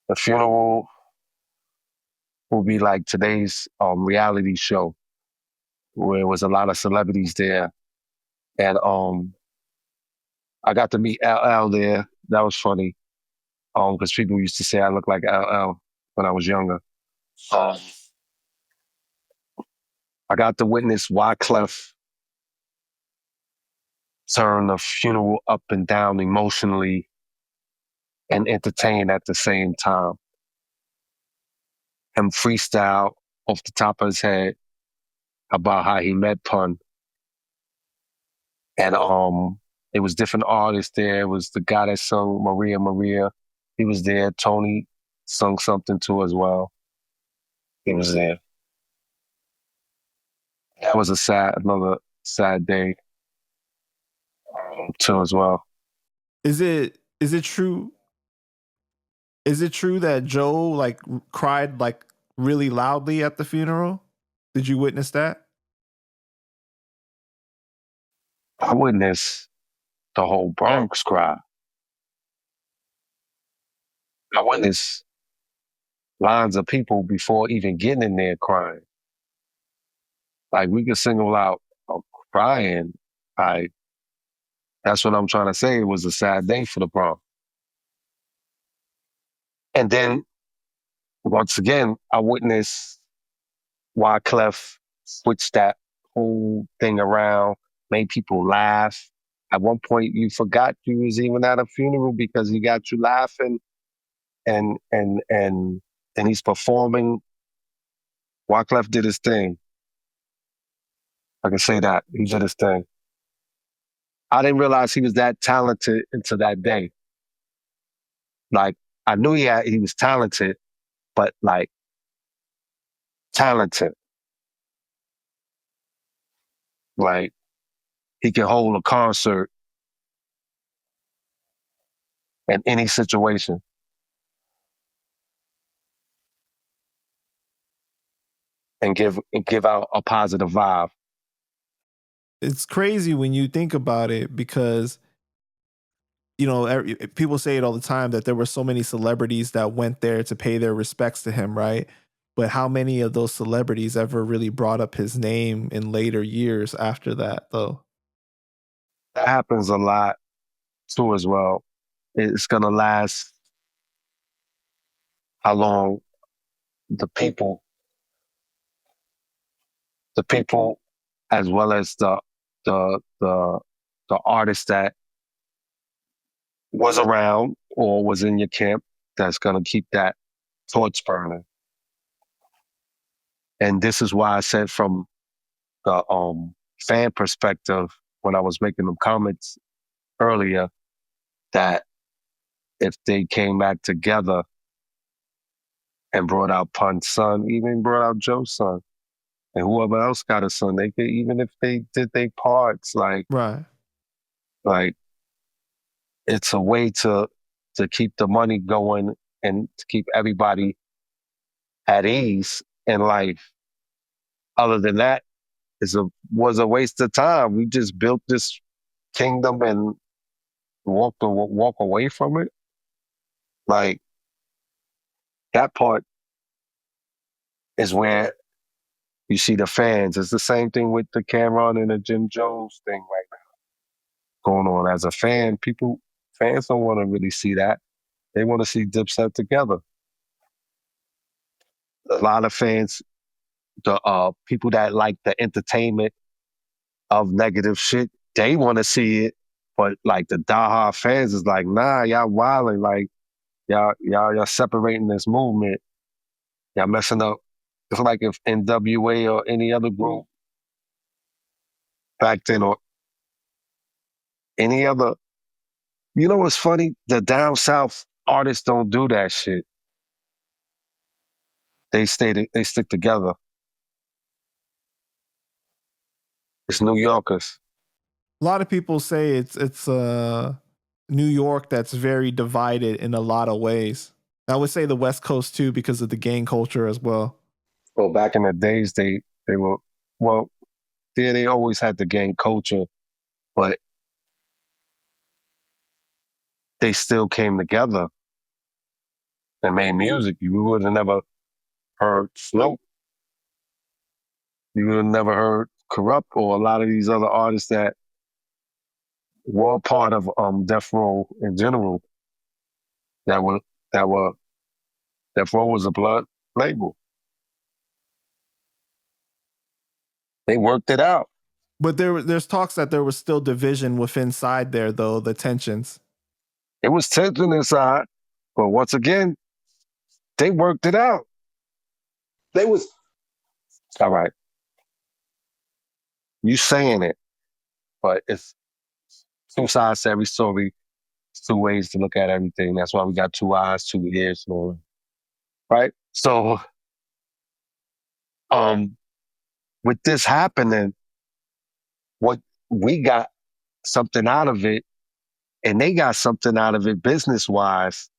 The funeral will be like today's reality show where there was a lot of celebrities there. And I got to meet LL there. That was funny. Because people used to say I look like LL when I was younger. Um, I got to witness Wyclef turn the funeral up and down emotionally and entertain at the same time. Him freestyle off the top of his head about how he met Pun. And it was different artists there. It was the guy that sung Maria Maria. He was there. Tony sung something too as well. He was there. That was another sad day too as well. Is it true? Is it true that Joe like cried like really loudly at the funeral? Did you witness that? I witnessed the whole Bronx cry. I witnessed lines of people before even getting in there crying. Like we could single out crying. I That's what I'm trying to say. It was a sad day for the Bronx. And then once again, I witnessed Wyclef switch that whole thing around, made people laugh. At one point, you forgot you was even at a funeral because he got you laughing, and and he's performing. Wyclef did his thing. I can say that he did his thing. I didn't realize he was that talented until that day. Like I knew he was talented, but like talented. Like he can hold a concert in any situation and give out a positive vibe. It's crazy when you think about it because people say it all the time that there were so many celebrities that went there to pay their respects to him, right? But how many of those celebrities ever really brought up his name in later years after that, though? That happens a lot too, as well. It's gonna last how long the people, the people, as well as the the the artist that was around or was in your camp, that's gonna keep that torch burning. And this is why I said from the fan perspective when I was making them comments earlier that if they came back together and brought out Pun's son, even brought out Joe's son, and whoever else got a son, they could, even if they did their parts, Right. like it's a way to keep the money going and to keep everybody at ease in life. Other than that, was a waste of time. We just built this kingdom and walk away from it. Like that part is where you see the fans. It's the same thing with the Cameron and the Jim Jones thing right now going on. As a fan, fans don't want to really see that. They want to see Dipset together. A lot of fans, the people that like the entertainment of negative shit, they want to see it. But like the diehard fans is like, nah, y'all wilding. Like y'all separating this movement. Y'all messing up. It's like if NWA or any other group back then or any other. You know what's funny? The down south artists don't do that shit. They stick together. It's New Yorkers. A lot of people say it's New York that's very divided in a lot of ways. I would say the West Coast too because of the gang culture as well. Well, back in the days, they were well. Yeah, they always had the gang culture, but they still came together and made music. You would have never heard Snoop. You would have never heard Corrupt or a lot of these other artists that were part of Death Row in general. That were that were Death Row was a blood label. They worked it out. But there's talks that there was still division within inside there, though, the tensions. It was tension inside, but once again, they worked it out. They was all right. You saying it, but it's two sides to every story. It's two ways to look at everything. That's why we got two eyes, two ears, right? So, with this happening, what we got something out of it, and they got something out of it business wise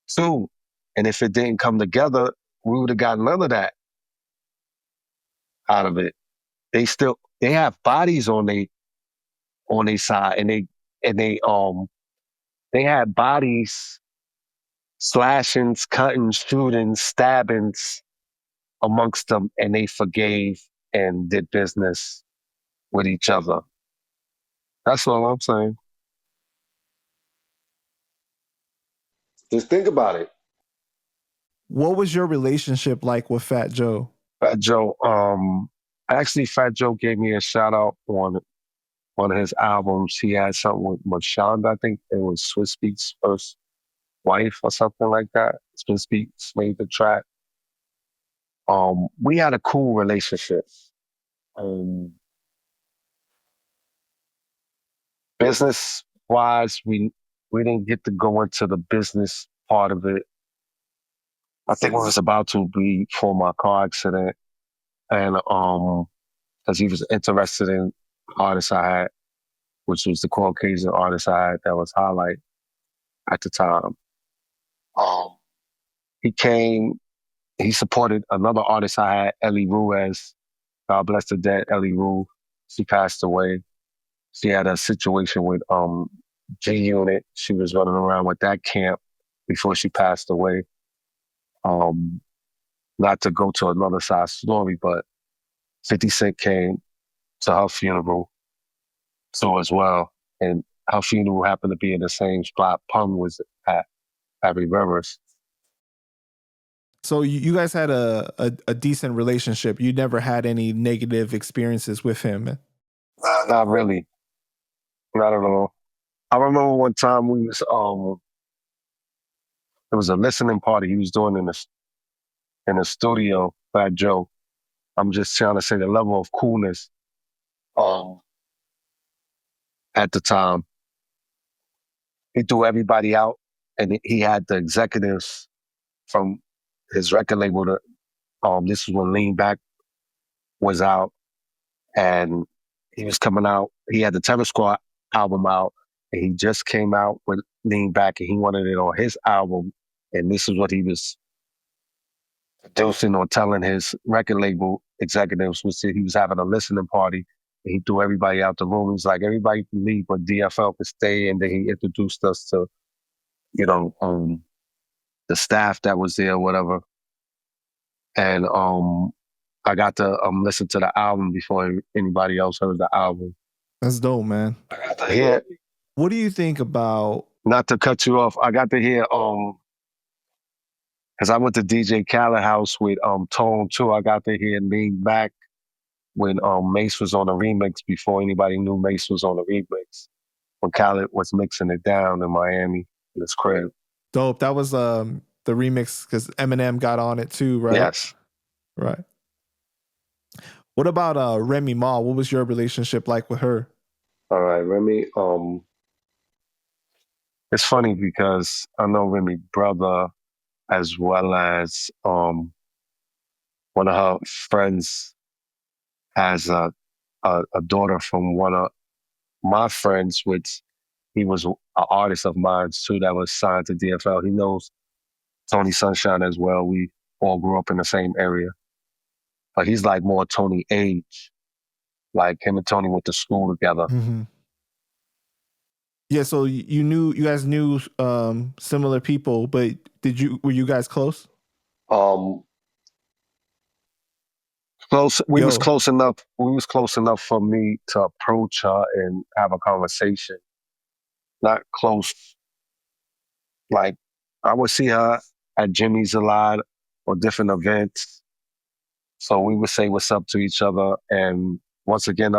too. And if it didn't come together, we would have got none of that out of it. They have bodies on their side, and they had bodies, slashings, cuttings, shootings, stabbings amongst them, and they forgave and did business with each other. That's all I'm saying. Just think about it. What was your relationship like with Fat Joe? Fat Joe, actually, Fat Joe gave me a shout out on one of his albums. He had something with Machonda, I think it was Swiss Beats' first wife or something like that. Swiss Beats made the track. We had a cool relationship. Big Business wise, we didn't get to go into the business part of it. I think we was about to before my car accident, and because he was interested in artists I had, which was the Caucasian artist I had that was Highlight at the time. Um, he came, he supported another artist I had, Ellie Ruiz. God bless the dead Ellie Rue. She passed away. She had a situation with G Unit. She was running around with that camp before she passed away. Um, Not to go to another side story, but 50 Cent came to her funeral too as well. And her funeral happened to be in the same spot Pun was at Rivers. So you guys had a decent relationship. You never had any negative experiences with him. Not really. Not at all. I remember one time we was it was a listening party he was doing in the studio, Fat Joe. I'm just trying to say the level of coolness um at the time. He threw everybody out and he had the executives from his record label to, this was when Lean Back was out and he was coming out. He had the Terror Squad album out and he just came out with Lean Back and he wanted it on his album. And this is what he was producing or telling his record label executives was that he was having a listening party and he threw everybody out the room. He's like, everybody can leave, but DFL can stay. And then he introduced us to, you know, the staff that was there, whatever. And I got to listen to the album before anybody else heard the album. That's dope, man. I got to hear. What do you think about? Not to cut you off, I got to hear because I went to DJ Khaled house with Tone too. I got to hear Lean Back when Mace was on the remix before anybody knew Mace was on the remix. When Khaled was mixing it down in Miami in his crib. Dope. That was the remix because Eminem got on it too, right? Yes. Right. What about Remy Ma? What was your relationship like with her? All right, Remy. It's funny because I know Remy's brother as well as one of her friends has a daughter from one of my friends, which he was an artist of mine too that was signed to DFL. He knows Tony Sunshine as well. We all grew up in the same area. But he's like more Tony age. Like him and Tony went to school together. Mm-hmm. Yeah, so you guys knew similar people, but were you guys close? Close. We was close enough. We was close enough for me to approach her and have a conversation. Not close. Like I would see her at Jimmy's a lot or different events. So we would say what's up to each other. And once again,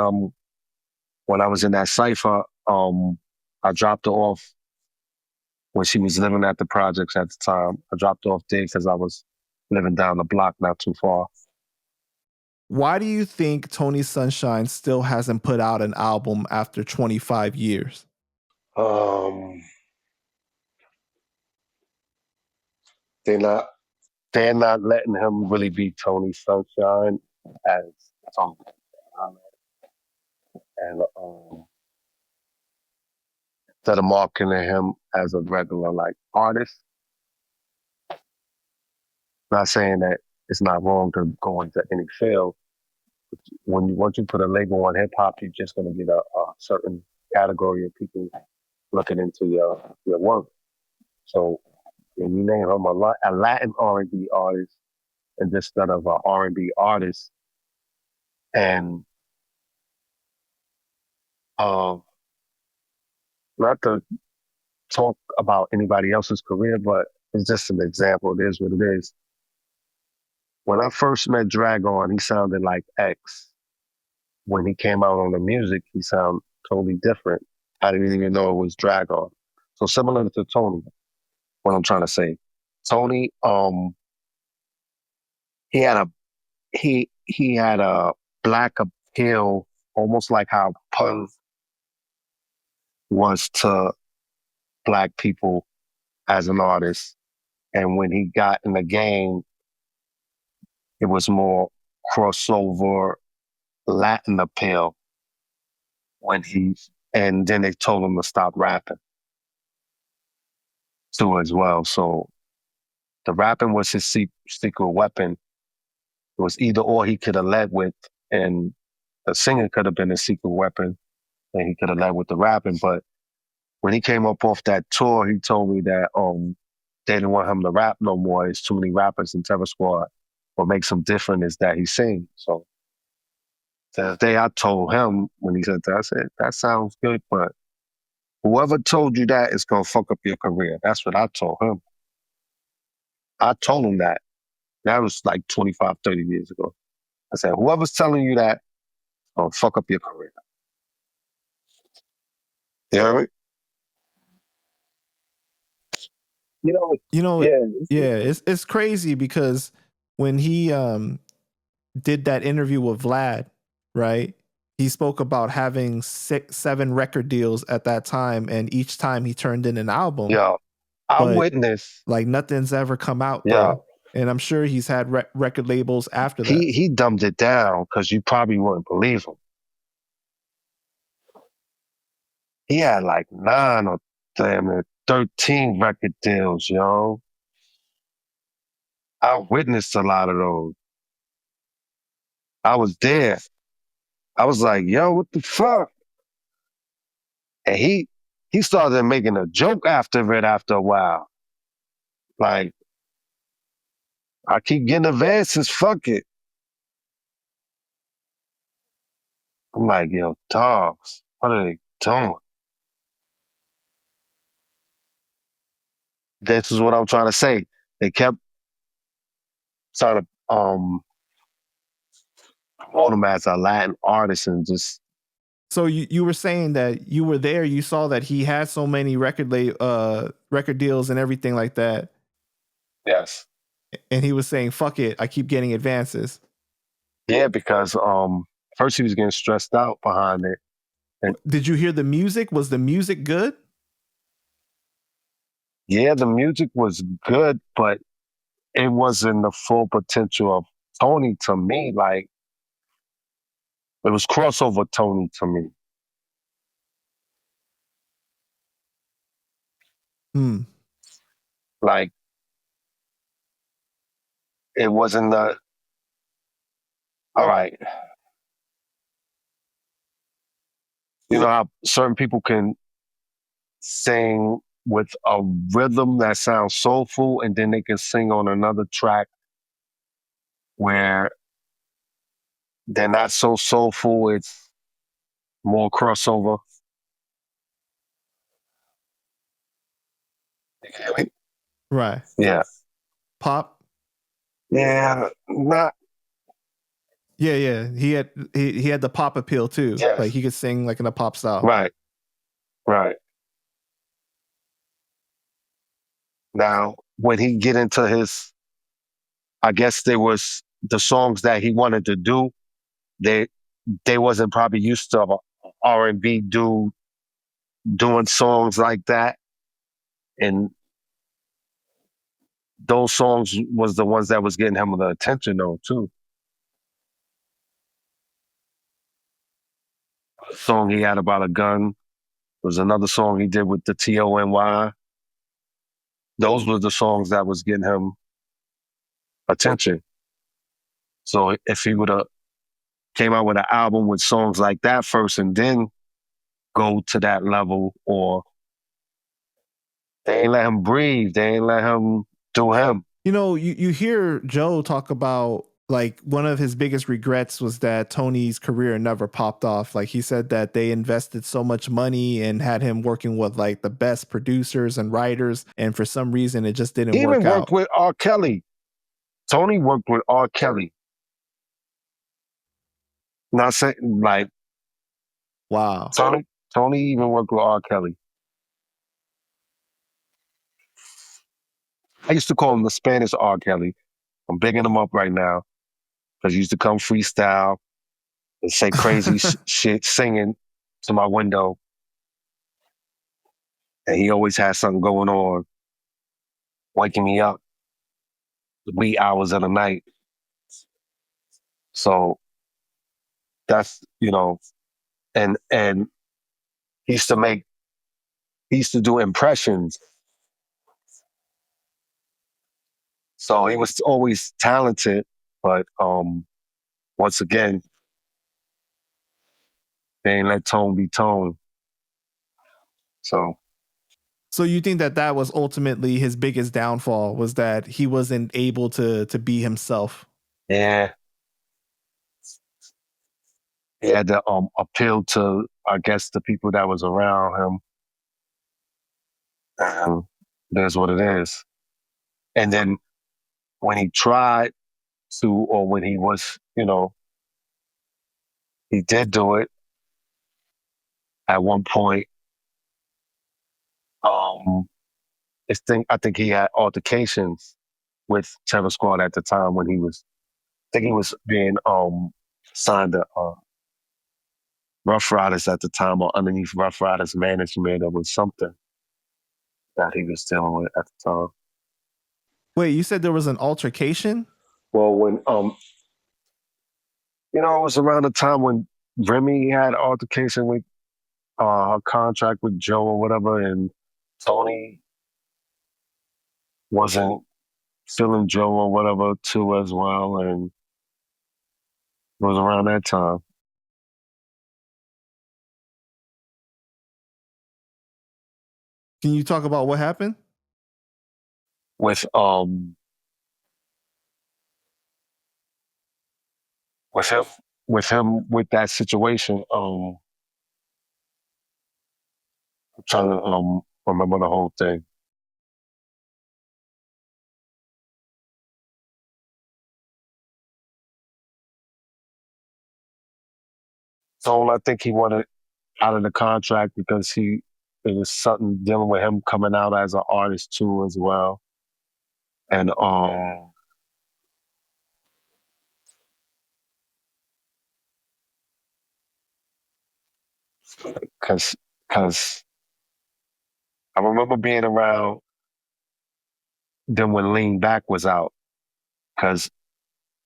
when I was in that cipher, I dropped her off when she was living at the projects at the time. I dropped her off there because I was living down the block, not too far. Why do you think Tony Sunshine still hasn't put out an album after 25 years? They're not letting him really be Tony Sunshine as Tony Sunshine. And instead of marketing him as a regular like artist, not saying that it's not wrong to go into any field. Once you put a label on hip hop, you're just going to get a certain category of people looking into your work. So when you name him a Latin R&B artist instead of an R&B artist, and not to talk about anybody else's career, but it's just an example. It is what it is. When I first met Dragon, he sounded like X. When he came out on the music, he sounded totally different. I didn't even know it was Dragon. So similar to Tony, what I'm trying to say. Tony, he had a black appeal, almost like how Pun was to black people as an artist. And when he got in the game, it was more crossover Latin appeal when and then they told him to stop rapping too as well. So the rapping was his secret weapon. It was either or he could have led with, and the singing could have been a secret weapon, and he could have led with the rapping. But when he came up off that tour, he told me that they didn't want him to rap no more. There's too many rappers in Terror Squad. What makes him different is that he sings. So the day I told him when he said that, I said, that sounds good, but whoever told you that is going to fuck up your career. That's what I told him. I told him that. That was like 25, 30 years ago. I said, whoever's telling you that, going to fuck up your career. You know what I mean? You know, You know, yeah. yeah, it's crazy because when he did that interview with Vlad, right? He spoke about having 7 record deals at that time, and each time he turned in an album. Yeah. I but witnessed. like nothing's ever come out Yeah. though. And I'm sure he's had record labels after that. He dumbed it down because you probably wouldn't believe him. He had like 9 or 13 record deals, yo. I witnessed a lot of those. I was there. I was like, yo, what the fuck? And he started making a joke after it after a while. Like, I keep getting advances, fuck it. I'm like, yo, dogs, what are they doing? This is what I'm trying to say. They kept trying to promote him as a Latin artist and just. So you were saying that you were there, you saw that he had so many record deals and everything like that. Yes. And he was saying, fuck it, I keep getting advances. Yeah, because first he was getting stressed out behind it. And did you hear the music? Was the music good? Yeah, the music was good, but it wasn't the full potential of Tony to me. Like, it was crossover Tony to me. Like, it wasn't the. All right. You know how certain people can sing with a rhythm that sounds soulful, and then they can sing on another track where they're not so soulful, it's more crossover. Right. Yeah. Pop? Yeah, not. Yeah. He had the pop appeal too. Yes. Like he could sing like in a pop style. Right. Now, when he get into his, I guess there was the songs that he wanted to do. They wasn't probably used to a R&B dude doing songs like that, and those songs was the ones that was getting him the attention though too. The song he had about a gun was another song he did with the Tony. Those were the songs that was getting him attention. So if he would have came out with an album with songs like that first and then go to that level, or they ain't let him breathe, they ain't let him do him. You know, you hear Joe talk about like one of his biggest regrets was that Tony's career never popped off. Like he said that they invested so much money and had him working with like the best producers and writers, and for some reason it just didn't work out. He even worked with R. Kelly. Tony worked with R. Kelly. Not saying like, wow. Tony even worked with R. Kelly. I used to call him the Spanish R. Kelly. I'm bigging him up right now because he used to come freestyle and say crazy shit, singing to my window. and he always had something going on, waking me up the wee hours of the night. So that's and he used to make he used to do impressions. So he was always talented, but once again, they ain't let tone be tone. So So you think that that was ultimately his biggest downfall, was that he wasn't able to be himself? yeah, he had to appeal to, I guess, the people that was around him. And that's what it is. And then when he tried to, or when he was, he did do it at one point. Um, I think he had altercations with Terror Squad at the time when I think he was being signed to Rough Riders at the time, or underneath Rough Riders management, or was something that he was dealing with at the time. Wait, you said there was an altercation? Well, when it was around the time when Remy had altercation with her contract with Joe or whatever, and Tony wasn't feeling Joe or whatever too as well, and it was around that time Can you talk about what happened? with with him with that situation. I'm trying to remember the whole thing. So I think he wanted out of the contract because it was something dealing with him coming out as an artist too as well. And because I remember being around them when Lean Back was out, because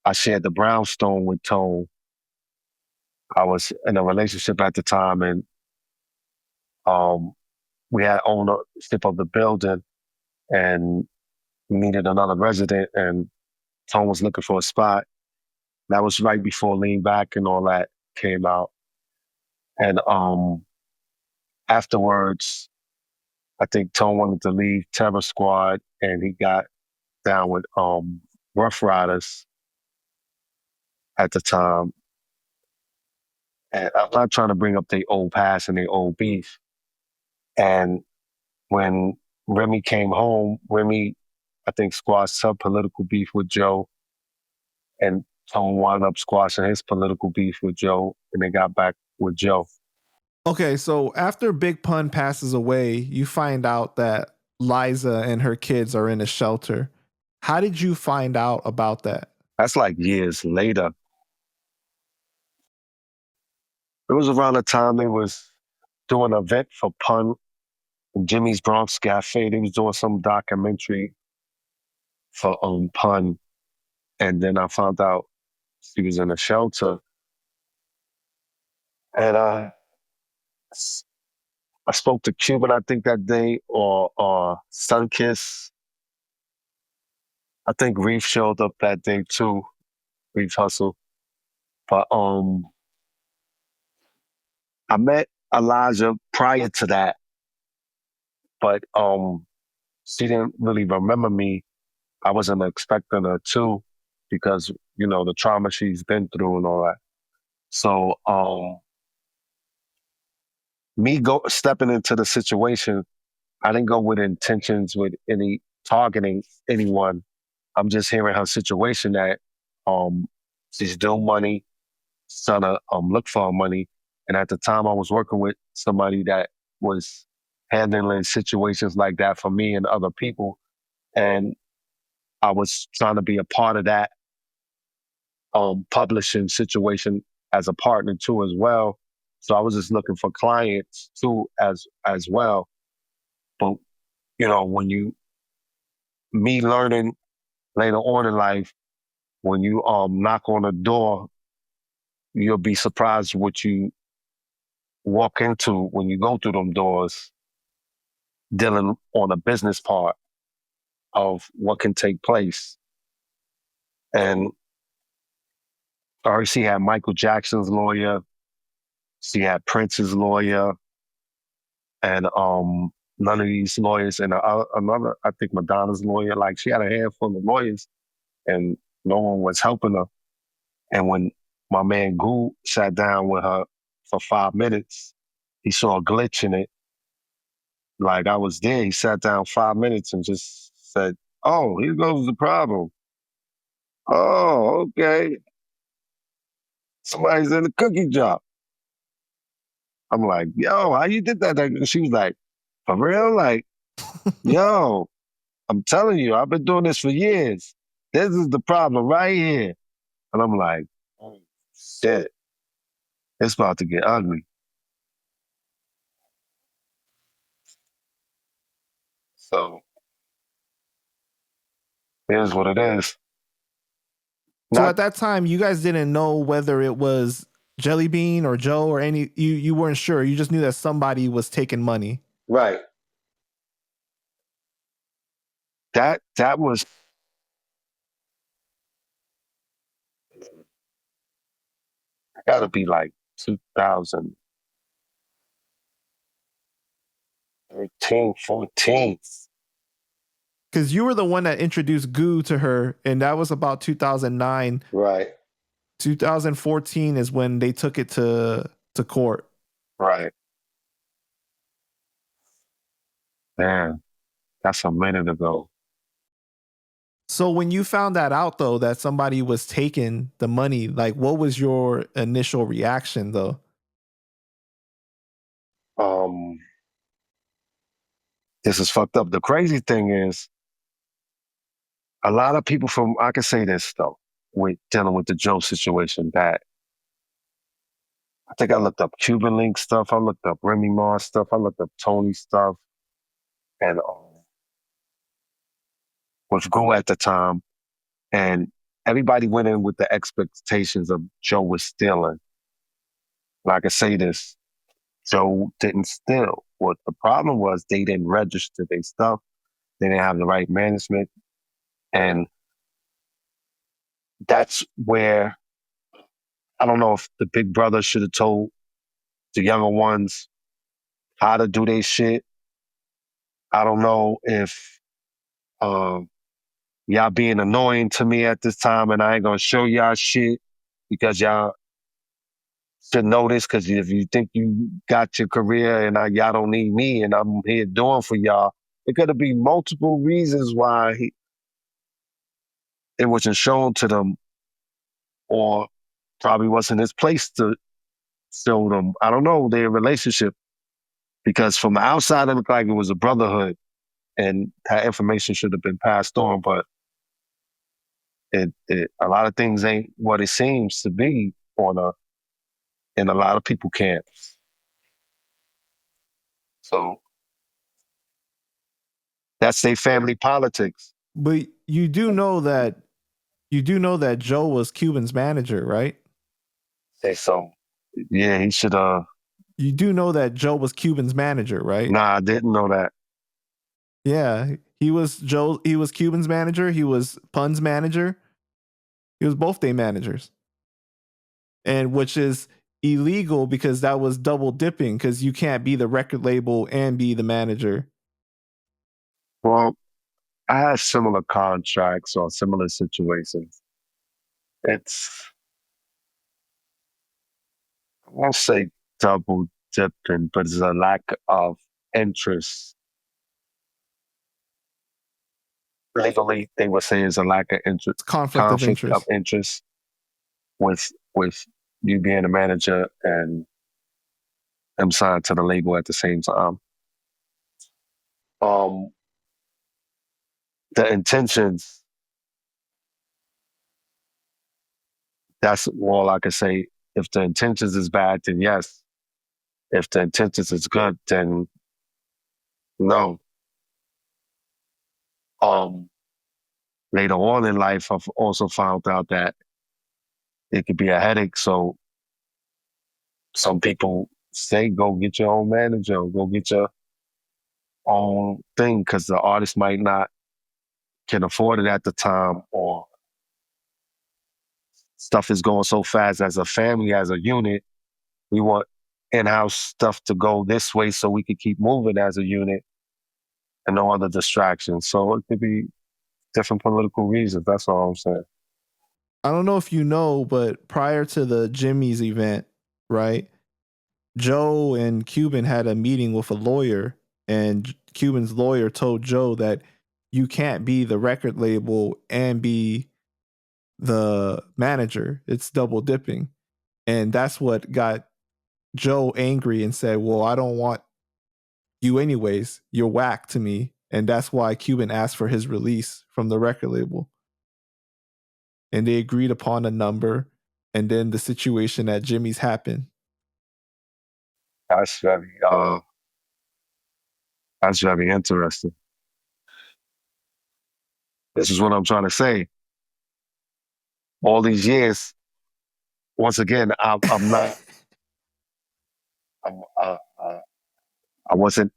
I shared the brownstone with Tone. I was in a relationship at the time, and um, we had ownership of the building, and we needed another resident, and Tone was looking for a spot. That was right before Lean Back and all that came out. And afterwards, I think Tone wanted to leave Terror Squad, and he got down with Rough Riders at the time. And I'm not trying to bring up their old past and their old beef. And when Remy came home, Remy, I think, squashed some political beef with Joe, and Tone wound up squashing his political beef with Joe, and they got back with Joe. Okay, so after Big Pun passes away, you find out that Liza and her kids are in a shelter. How did you find out about that? That's like years later. It was around the time they was doing an event for Pun, Jimmy's Bronx Cafe. They was doing some documentary for Pun, and then I found out she was in a shelter, and I spoke to Cuban, I think, that day, or Sunkiss. I think Reef showed up that day too, Reef Hustle. But I met Elijah prior to that, but she didn't really remember me. I wasn't expecting her to, because the trauma she's been through and all that. So me go stepping into the situation, I didn't go with intentions with any targeting anyone. I'm just hearing her situation that she's due money, trying to look for her money. And at the time I was working with somebody that was handling situations like that for me and other people. And I was trying to be a part of that publishing situation as a partner too as well. So I was just looking for clients too as well. But when me learning later on in life, when you knock on a door, you'll be surprised what you walk into when you go through them doors, dealing on a business part of what can take place. And she had Michael Jackson's lawyer, she had Prince's lawyer, and none of these lawyers, and another, I think Madonna's lawyer. Like, she had a handful of lawyers, and no one was helping her. And when my man Gu sat down with her for 5 minutes, he saw a glitch in it. Like, I was there. He sat down 5 minutes and just said, "Oh, here goes the problem. Oh, okay. Somebody's in the cookie jar." I'm like, "Yo, how you did that?" And she was like, "For real? Like, yo, I'm telling you, I've been doing this for years. This is the problem right here." And I'm like, "Oh, shit. It's about to get ugly." So it is what it is. So Not at that time, you guys didn't know whether it was Jelly Bean or Joe or any. You weren't sure. You just knew that somebody was taking money. right. That was gotta be like 2013, 14. Because you were the one that introduced Goo to her, and that was about 2009. Right. 2014 is when they took it to court. Right. Man, that's a minute ago. So when you found that out, though, that somebody was taking the money, like, what was your initial reaction, though? Um, this is fucked up. The crazy thing is, a lot of people I can say this though, with dealing with the Joe situation, that I think I looked up Cuban Link stuff, I looked up Remy Ma stuff, I looked up Tony stuff, and with Go at the time, and everybody went in with the expectations of Joe was stealing. And I can say this, Joe didn't steal. What the problem was, they didn't register their stuff, they didn't have the right management, and that's where I don't know if the big brother should have told the younger ones how to do their shit. I don't know if y'all being annoying to me at this time and I ain't gonna show y'all shit because y'all should know this, because if you think you got your career and y'all don't need me and I'm here doing for y'all, it could be multiple reasons why it wasn't shown to them, or probably wasn't his place to show them. I don't know their relationship, because from the outside it looked like it was a brotherhood and that information should have been passed on, but a lot of things ain't what it seems to be in a lot of people camps. So that's their family politics. But you do know that Joe was Cuban's manager, right? Say so. Yeah, he should. You do know that Joe was Cuban's manager, right? Nah, I didn't know that. Yeah, he was Cuban's manager. He was Pun's manager. He was both their managers, and which is illegal because that was double dipping, because you can't be the record label and be the manager. Well, I had similar contracts or similar situations. It's, I won't say double dipping, but it's a lack of interest. Legally, they would say it's a lack of interest, Conflict of interest. with you being a manager and them signed to the label at the same time. The intentions, that's all I can say. If the intentions is bad, then yes. If the intentions is good, then no. Um, Later on in life, I've also found out that it could be a headache. So some people say, go get your own manager, or go get your own thing, because the artist might not can afford it at the time, or stuff is going so fast as a family, as a unit. We want in-house stuff to go this way so we can keep moving as a unit and no other distractions. So it could be different political reasons. That's all I'm saying. I don't know if you know, but prior to the Jimmy's event, right? Joe and Cuban had a meeting with a lawyer, and Cuban's lawyer told Joe that you can't be the record label and be the manager. It's double dipping. And that's what got Joe angry and said, well, I don't want you anyways. You're whack to me. And that's why Cuban asked for his release from the record label. And they agreed upon a number. And then the situation at Jimmy's happened. That's very interesting. This is what I'm trying to say. All these years, once again, I'm not. I'm, I wasn't.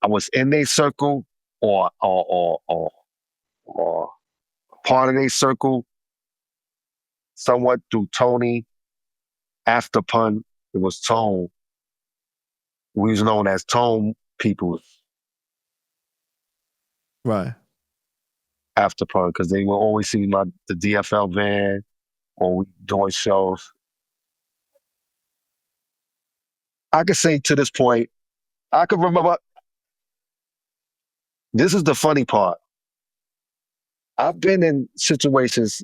I was in their circle, or part of their circle, somewhat through Tony. After Pun, it was Tone. We was known as Tone people Right. after Pun, because they will always see the DFL van or we doing shows. I could say to this point, I could remember. This is the funny part. I've been in situations.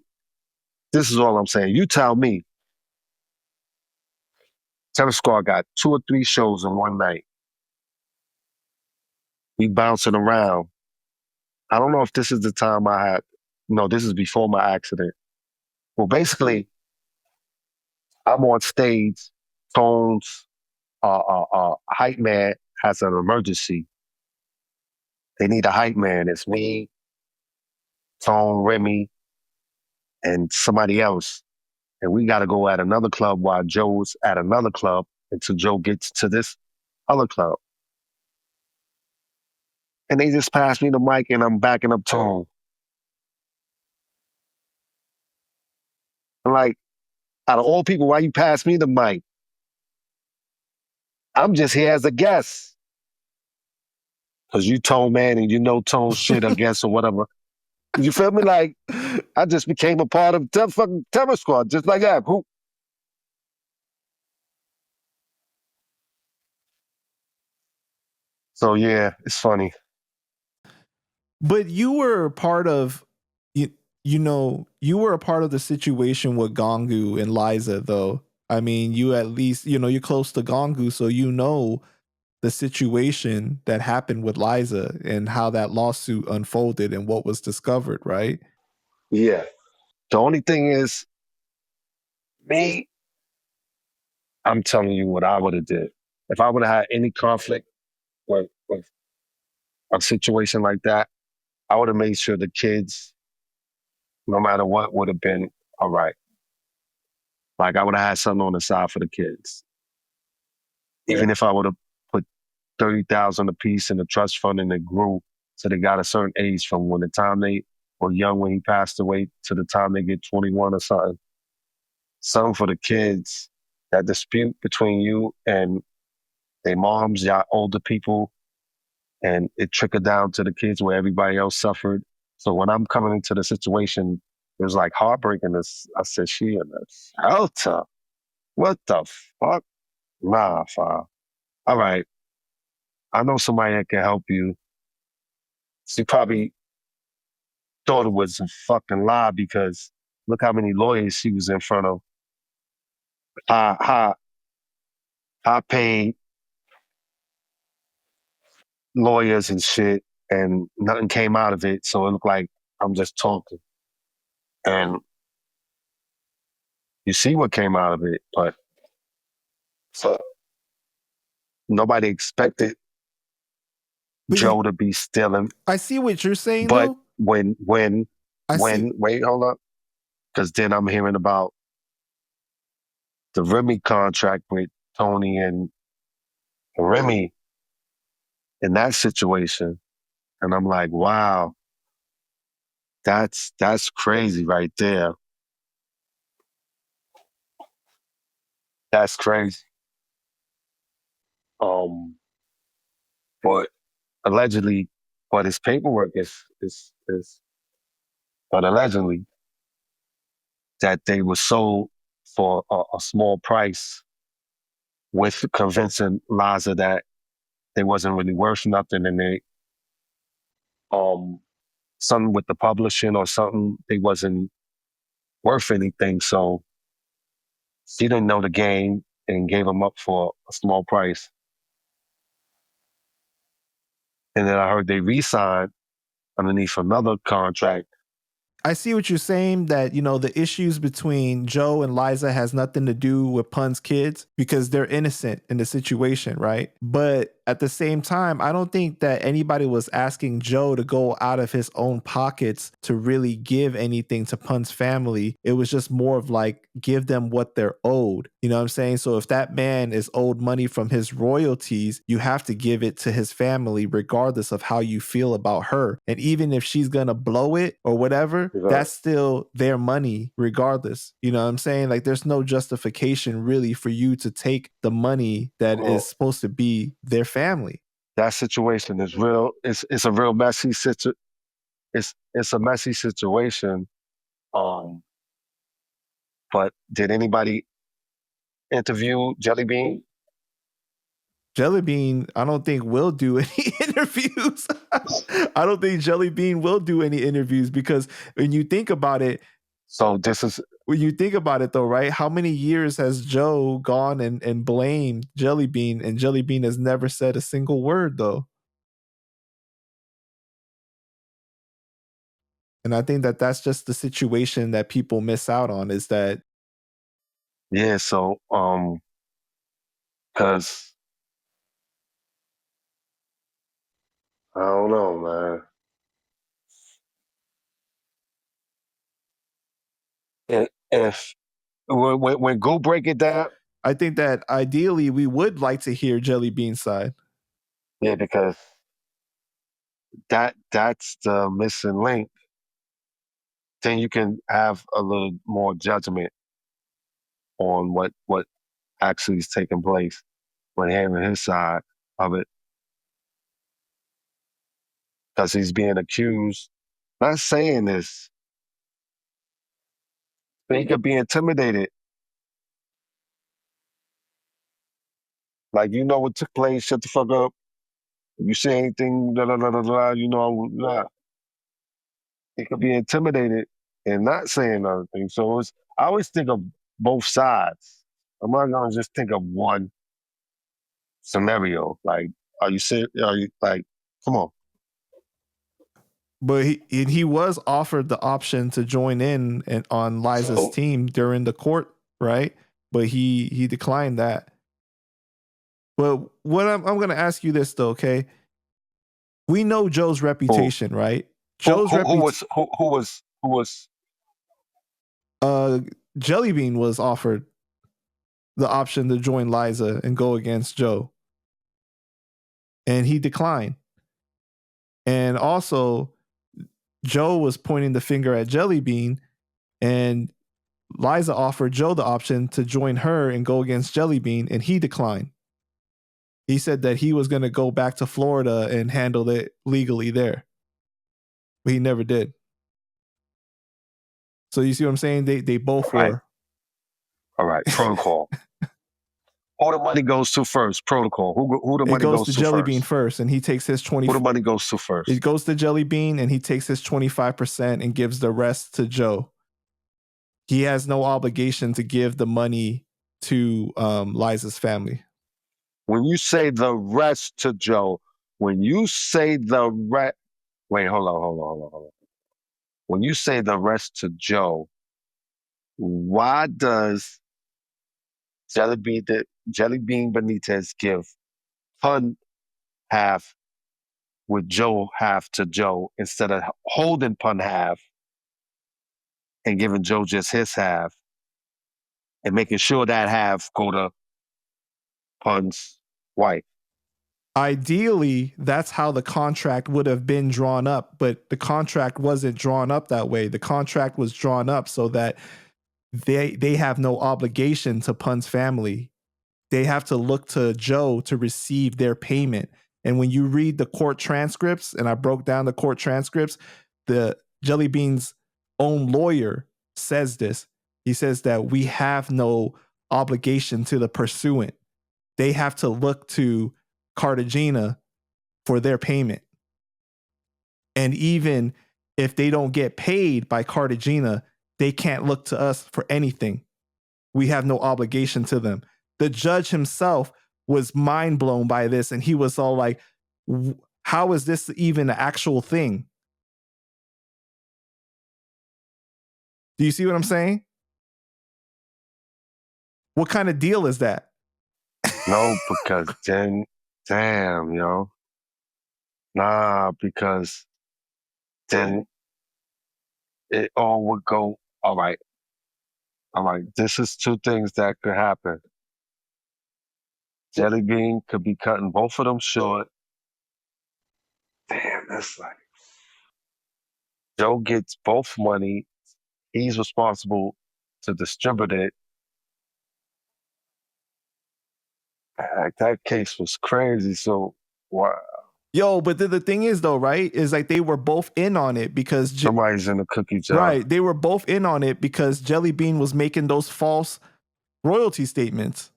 This is all I'm saying. You tell me. Tennis Squad got 2 or 3 shows in one night. We bouncing around. I don't know if this is the time I had. No, this is before my accident. Well, basically, I'm on stage. Tone's hype man has an emergency. They need a hype man. It's me, Tone, Remy, and somebody else. And we got to go at another club while Joe's at another club until Joe gets to this other club. And they just passed me the mic and I'm backing up Tone. I'm like, out of all people, why you pass me the mic? I'm just here as a guest. Because you Tone man and you know Tone shit, I guess, or whatever. You feel me? Like, I just became a part of the fucking Terror Squad, just like that. Who? So yeah, it's funny. But you were part of you were a part of the situation with Gongu and Liza, though. I mean, you at least, you're close to Gongu, so you know the situation that happened with Liza and how that lawsuit unfolded and what was discovered, right? Yeah. The only thing is, me, I'm telling you what I would have did. If I would have had any conflict with a situation like that, I would have made sure the kids, no matter what, would have been all right. Like I would have had something on the side for the kids. Even if I would have put 30,000 a piece in the trust fund and it grew, so they got a certain age from when the time they were young when he passed away to the time they get 21 or something. Something for the kids. That dispute between you and their moms, y'all older people, and it trickled down to the kids where everybody else suffered. So when I'm coming into the situation, it was like heartbreaking. I said, she in the shelter. What the fuck? Nah, fam. All right. I know somebody that can help you. She probably thought it was a fucking lie because look how many lawyers she was in front of. High paid lawyers and shit, and nothing came out of it. So it looked like I'm just talking. And you see what came out of it, but so nobody expected But Joe to be stealing. I see what you're saying, But though. I see. wait, hold up, because then I'm hearing about the Remy contract with Tony and Remy in that situation, and I'm like, wow, that's crazy right there. That's crazy. Um, but allegedly, but his paperwork is but allegedly that they were sold for a small price with convincing Liza that they wasn't really worth nothing and they um something with the publishing or something they wasn't worth anything. So she didn't know the game and gave them up for a small price. And then I heard they re-signed underneath another contract. I see what you're saying, that, you know, the issues between Joe and Liza has nothing to do with Pun's kids because they're innocent in the situation, right? But at the same time, I don't think that anybody was asking Joe to go out of his own pockets to really give anything to Pun's family. It was just more of like, give them what they're owed. You know what I'm saying? So if that man is owed money from his royalties, you have to give it to his family, regardless of how you feel about her. And even if she's going to blow it or whatever, that's still their money regardless. You know what I'm saying? Like, there's no justification really for you to take the money that is supposed to be their family. That situation is real. It's a real messy it's a messy situation. Um, but did anybody interview Jelly Bean? Jelly Bean, I don't think will do any interviews. I don't think Jelly Bean will do any interviews because when you think about it, so this is when you think about it though, right? How many years has Joe gone and blamed Jelly Bean, and Jelly Bean has never said a single word though? And I think that that's just the situation that people miss out on, is that yeah. So because I don't know, man. If when Go break it down, I think that ideally we would like to hear Jelly Bean's side. yeah, because that's the missing link. Then you can have a little more judgment on what actually is taking place when hearing his side of it, because he's being accused. Not saying this, but he could be intimidated. Like, you know what took place, shut the fuck up. If you say anything, blah, blah, blah, blah, blah, you know, blah. He could be intimidated and not saying other things. So I always think of both sides. I'm not gonna just think of one scenario. Like, are you serious? Are you like, come on? But he was offered the option to join in and on Liza's team during the court, right? But he declined that. But what I'm going to ask you this though, okay? We know Joe's reputation, right? Joe's reputation. Who was Jellybean was offered the option to join Liza and go against Joe, and he declined. And also, Joe was pointing the finger at Jellybean, and Liza offered Joe the option to join her and go against Jellybean, and he declined. He said that he was going to go back to Florida and handle it legally there, but he never did. So you see what I'm saying? They both were. All right, protocol. Who the money goes to first? Protocol. Who the money goes goes to to Jellybean first? first, and he takes his 20. Who the money goes to first? It goes to Jellybean, and he takes his 25% and gives the rest to Joe. He has no obligation to give the money to Liza's family. When you say the rest to Joe, when you say the rest, wait, hold on. When you say the rest to Joe, why does Jelly Bean Benitez give Pun half with Joe half to Joe instead of holding Pun half and giving Joe just his half and making sure that half go to Pun's wife. Ideally, that's how the contract would have been drawn up, but the contract wasn't drawn up that way. The contract was drawn up so that they have no obligation to Pun's family. They have to look to Joe to receive their payment. And when you read the court transcripts, and I broke down the court transcripts, the Jelly Bean's own lawyer says this. He says that we have no obligation to the pursuant. They have to look to Cartagena for their payment. And even if they don't get paid by Cartagena, they can't look to us for anything. We have no obligation to them. The judge himself was mind blown by this, and he was all like, how is this even an actual thing? Do you see what I'm saying? What kind of deal is that? No, because then, damn, yo. Nah, because then it all would go, all right, this is two things that could happen. Jelly Bean could be cutting both of them short. Damn, that's like, Joe gets both money. He's responsible to distribute it. That case was crazy. So, wow. Yo, but the thing is though, right? Is like they were both in on it because Somebody's in the cookie jar. Right. They were both in on it because Jelly Bean was making those false royalty statements.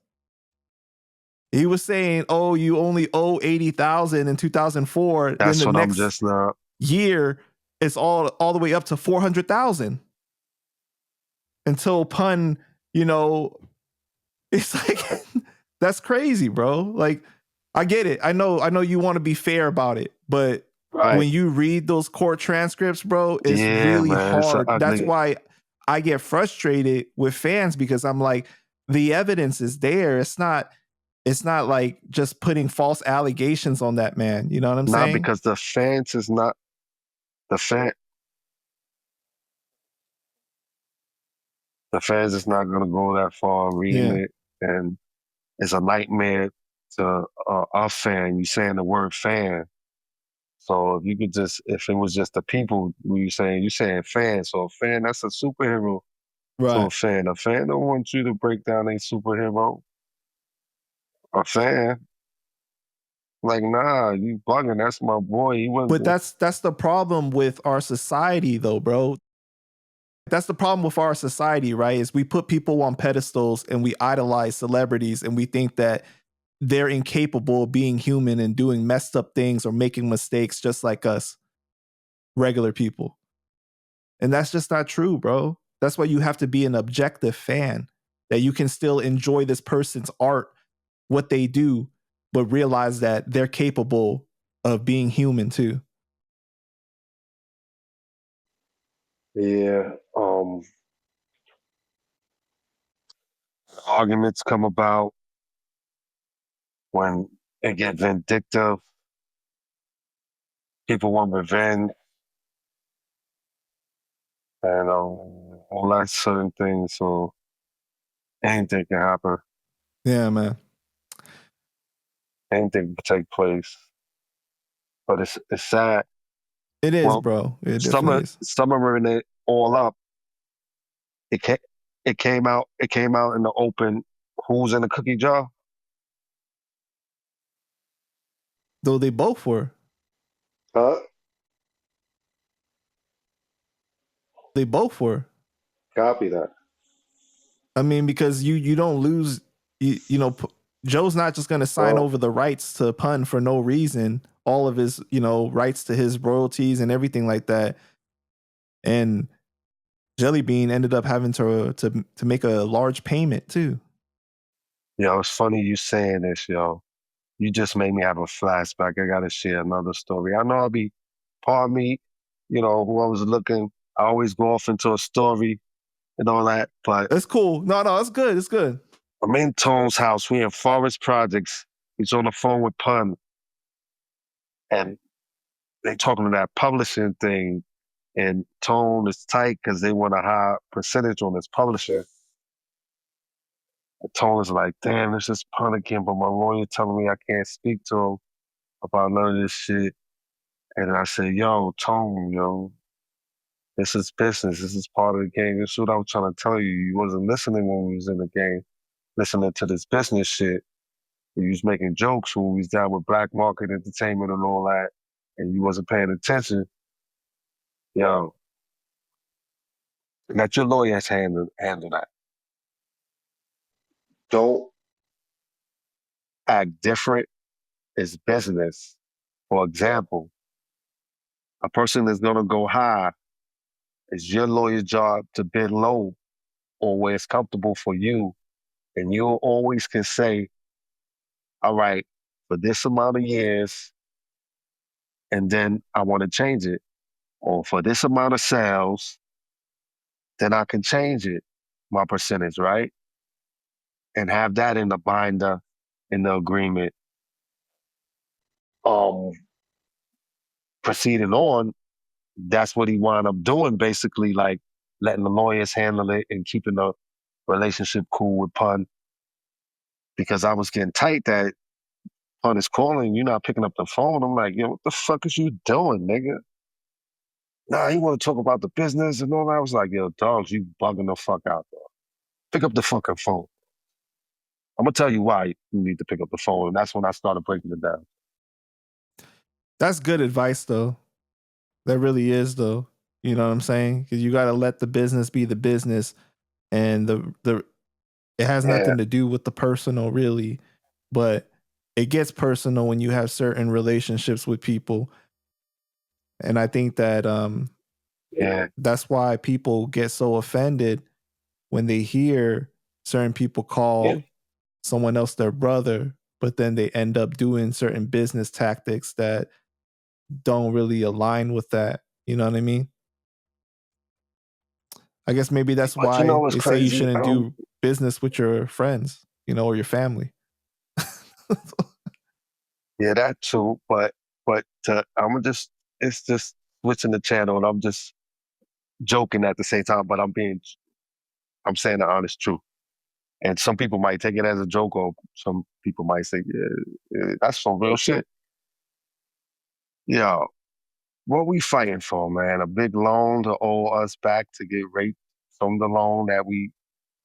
He was saying, "Oh, you only owe 80,000 in 2004." That's then the what next I'm just not. year, it's all the way up to 400,000. Until Pun, it's like that's crazy, bro. Like, I get it. I know you want to be fair about it, but when you read those court transcripts, bro, it's really hard. That's why I get frustrated with fans because I'm like, the evidence is there. It's not like just putting false allegations on that man. You know what I'm saying? Not because the fans is not the fan. The fans is not gonna go that far reading it, and it's a nightmare to a fan. You saying the word fan. So if you could if it was just the people, you saying fan. So a fan, that's a superhero. Right. So a fan don't want you to break down a superhero. A fan, like, nah, you bugging. That's my boy. He wasn't. But that's the problem with our society, though, bro. That's the problem with our society, right? Is we put people on pedestals and we idolize celebrities and we think that they're incapable of being human and doing messed up things or making mistakes just like us, regular people. And that's just not true, bro. That's why you have to be an objective fan, that you can still enjoy this person's art, what they do, but realize that they're capable of being human too. Yeah. Arguments come about when it get vindictive. People want revenge. And all that certain things. So anything can happen. Yeah, man. Anything can take place. But it's sad. It is, bro. It definitely is. Summering it all up, it came out in the open. Who's in the cookie jar? Though they both were. Huh? They both were. Copy that. I mean, because you don't lose, Joe's not just going to sign over the rights to Pun for no reason. All of his, rights to his royalties and everything like that. And Jelly Bean ended up having to make a large payment too. Yo, it's funny you saying this, yo. You just made me have a flashback. I gotta share another story. I know I'll be, pardon me, who I was looking. I always go off into a story and all that, but it's cool. No, it's good. It's good. I'm in Tone's house. We in Forest Projects. He's on the phone with Pun, and they talking to that publishing thing, and tone is tight because they want a high percentage on this publisher. And tone is like, damn, this is pun again, but my lawyer telling me I can't speak to him about none of this shit. And I said, yo, Tone, this is business. This is part of the game. This is what I was trying to tell you. You wasn't listening when we was in the game, listening to this business shit. You was making jokes when we was down with black market entertainment and all that, and you wasn't paying attention. Yo, let your lawyers handle that. Don't act different. It's business. For example, a person that's gonna go high, it's your lawyer's job to bid low or where it's comfortable for you. And you always can say, all right, for this amount of years, and then I want to change it. Or for this amount of sales, then I can change it, my percentage, right? And have that in the binder, in the agreement. Um, Proceeding on, that's what he wound up doing, basically, like letting the lawyers handle it and keeping the relationship cool with Pun. Because I was getting tight that Pun is calling, you're not picking up the phone. I'm like, yo, what the fuck is you doing, nigga? Nah, you want to talk about the business and all that? I was like, yo, dogs, you bugging the fuck out, dog. Pick up the fucking phone. I'm gonna tell you why you need to pick up the phone. And that's when I started breaking it down. That's good advice, though. That really is, though. You know what I'm saying? Because you got to let the business be the business, and the it has nothing to do with the personal, really. But it gets personal when you have certain relationships with people, and I think that that's why people get so offended when they hear certain people call someone else their brother, but then they end up doing certain business tactics that don't really align with that. You know what I mean? I guess maybe that's But you why know what's they say you crazy? shouldn't do business with your friends, or your family. Yeah, that too. But it's just switching the channel, and I'm just joking at the same time. But I'm saying the honest truth. And some people might take it as a joke, or some people might say, yeah, that's some real shit. Yeah, what we fighting for, man? A big loan to owe us back to get raped from the loan that we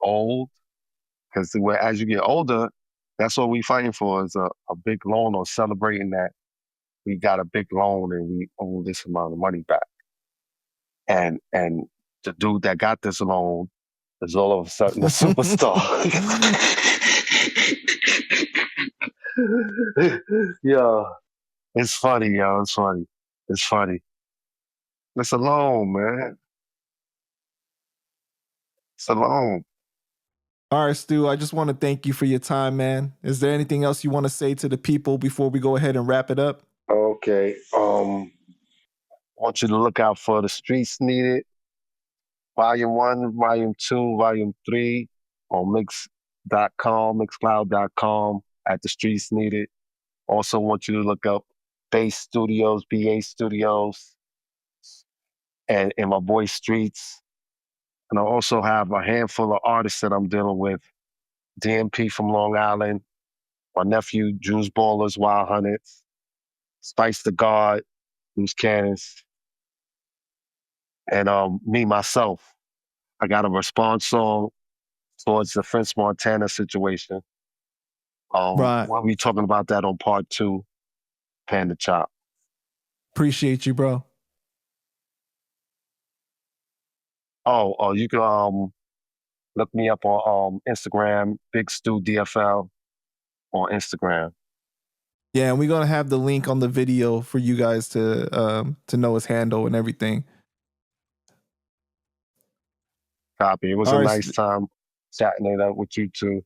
owed? Because as you get older, that's what we fighting for, is a big loan, or celebrating that we got a big loan and we owe this amount of money back. And the dude that got this loan is all of a sudden a superstar. Yeah, it's funny, yo. It's funny. It's funny. It's a loan, man. It's a loan. All right, Stu, I just want to thank you for your time, man. Is there anything else you want to say to the people before we go ahead and wrap it up? Okay. Want you to look out for The Streets Needed, Volume 1, Volume 2, Volume 3 on mixcloud.com, at The Streets Needed. Also want you to look up Bass Studios, BA Studios, and my boy Streets. And I also have a handful of artists that I'm dealing with. DMP from Long Island, my nephew, Juice Ballers, Wild Hunteds, Spice the God, Loose Cannons, and me, myself. I got a response song towards the French Montana situation. Right. We'll be talking about that on part 2, Panda Chop. Appreciate you, bro. Oh, you can look me up on Instagram, Big Stu DFL on Instagram. Yeah, and we're gonna have the link on the video for you guys to know his handle and everything. Copy. It was a nice time chatting it up with you too.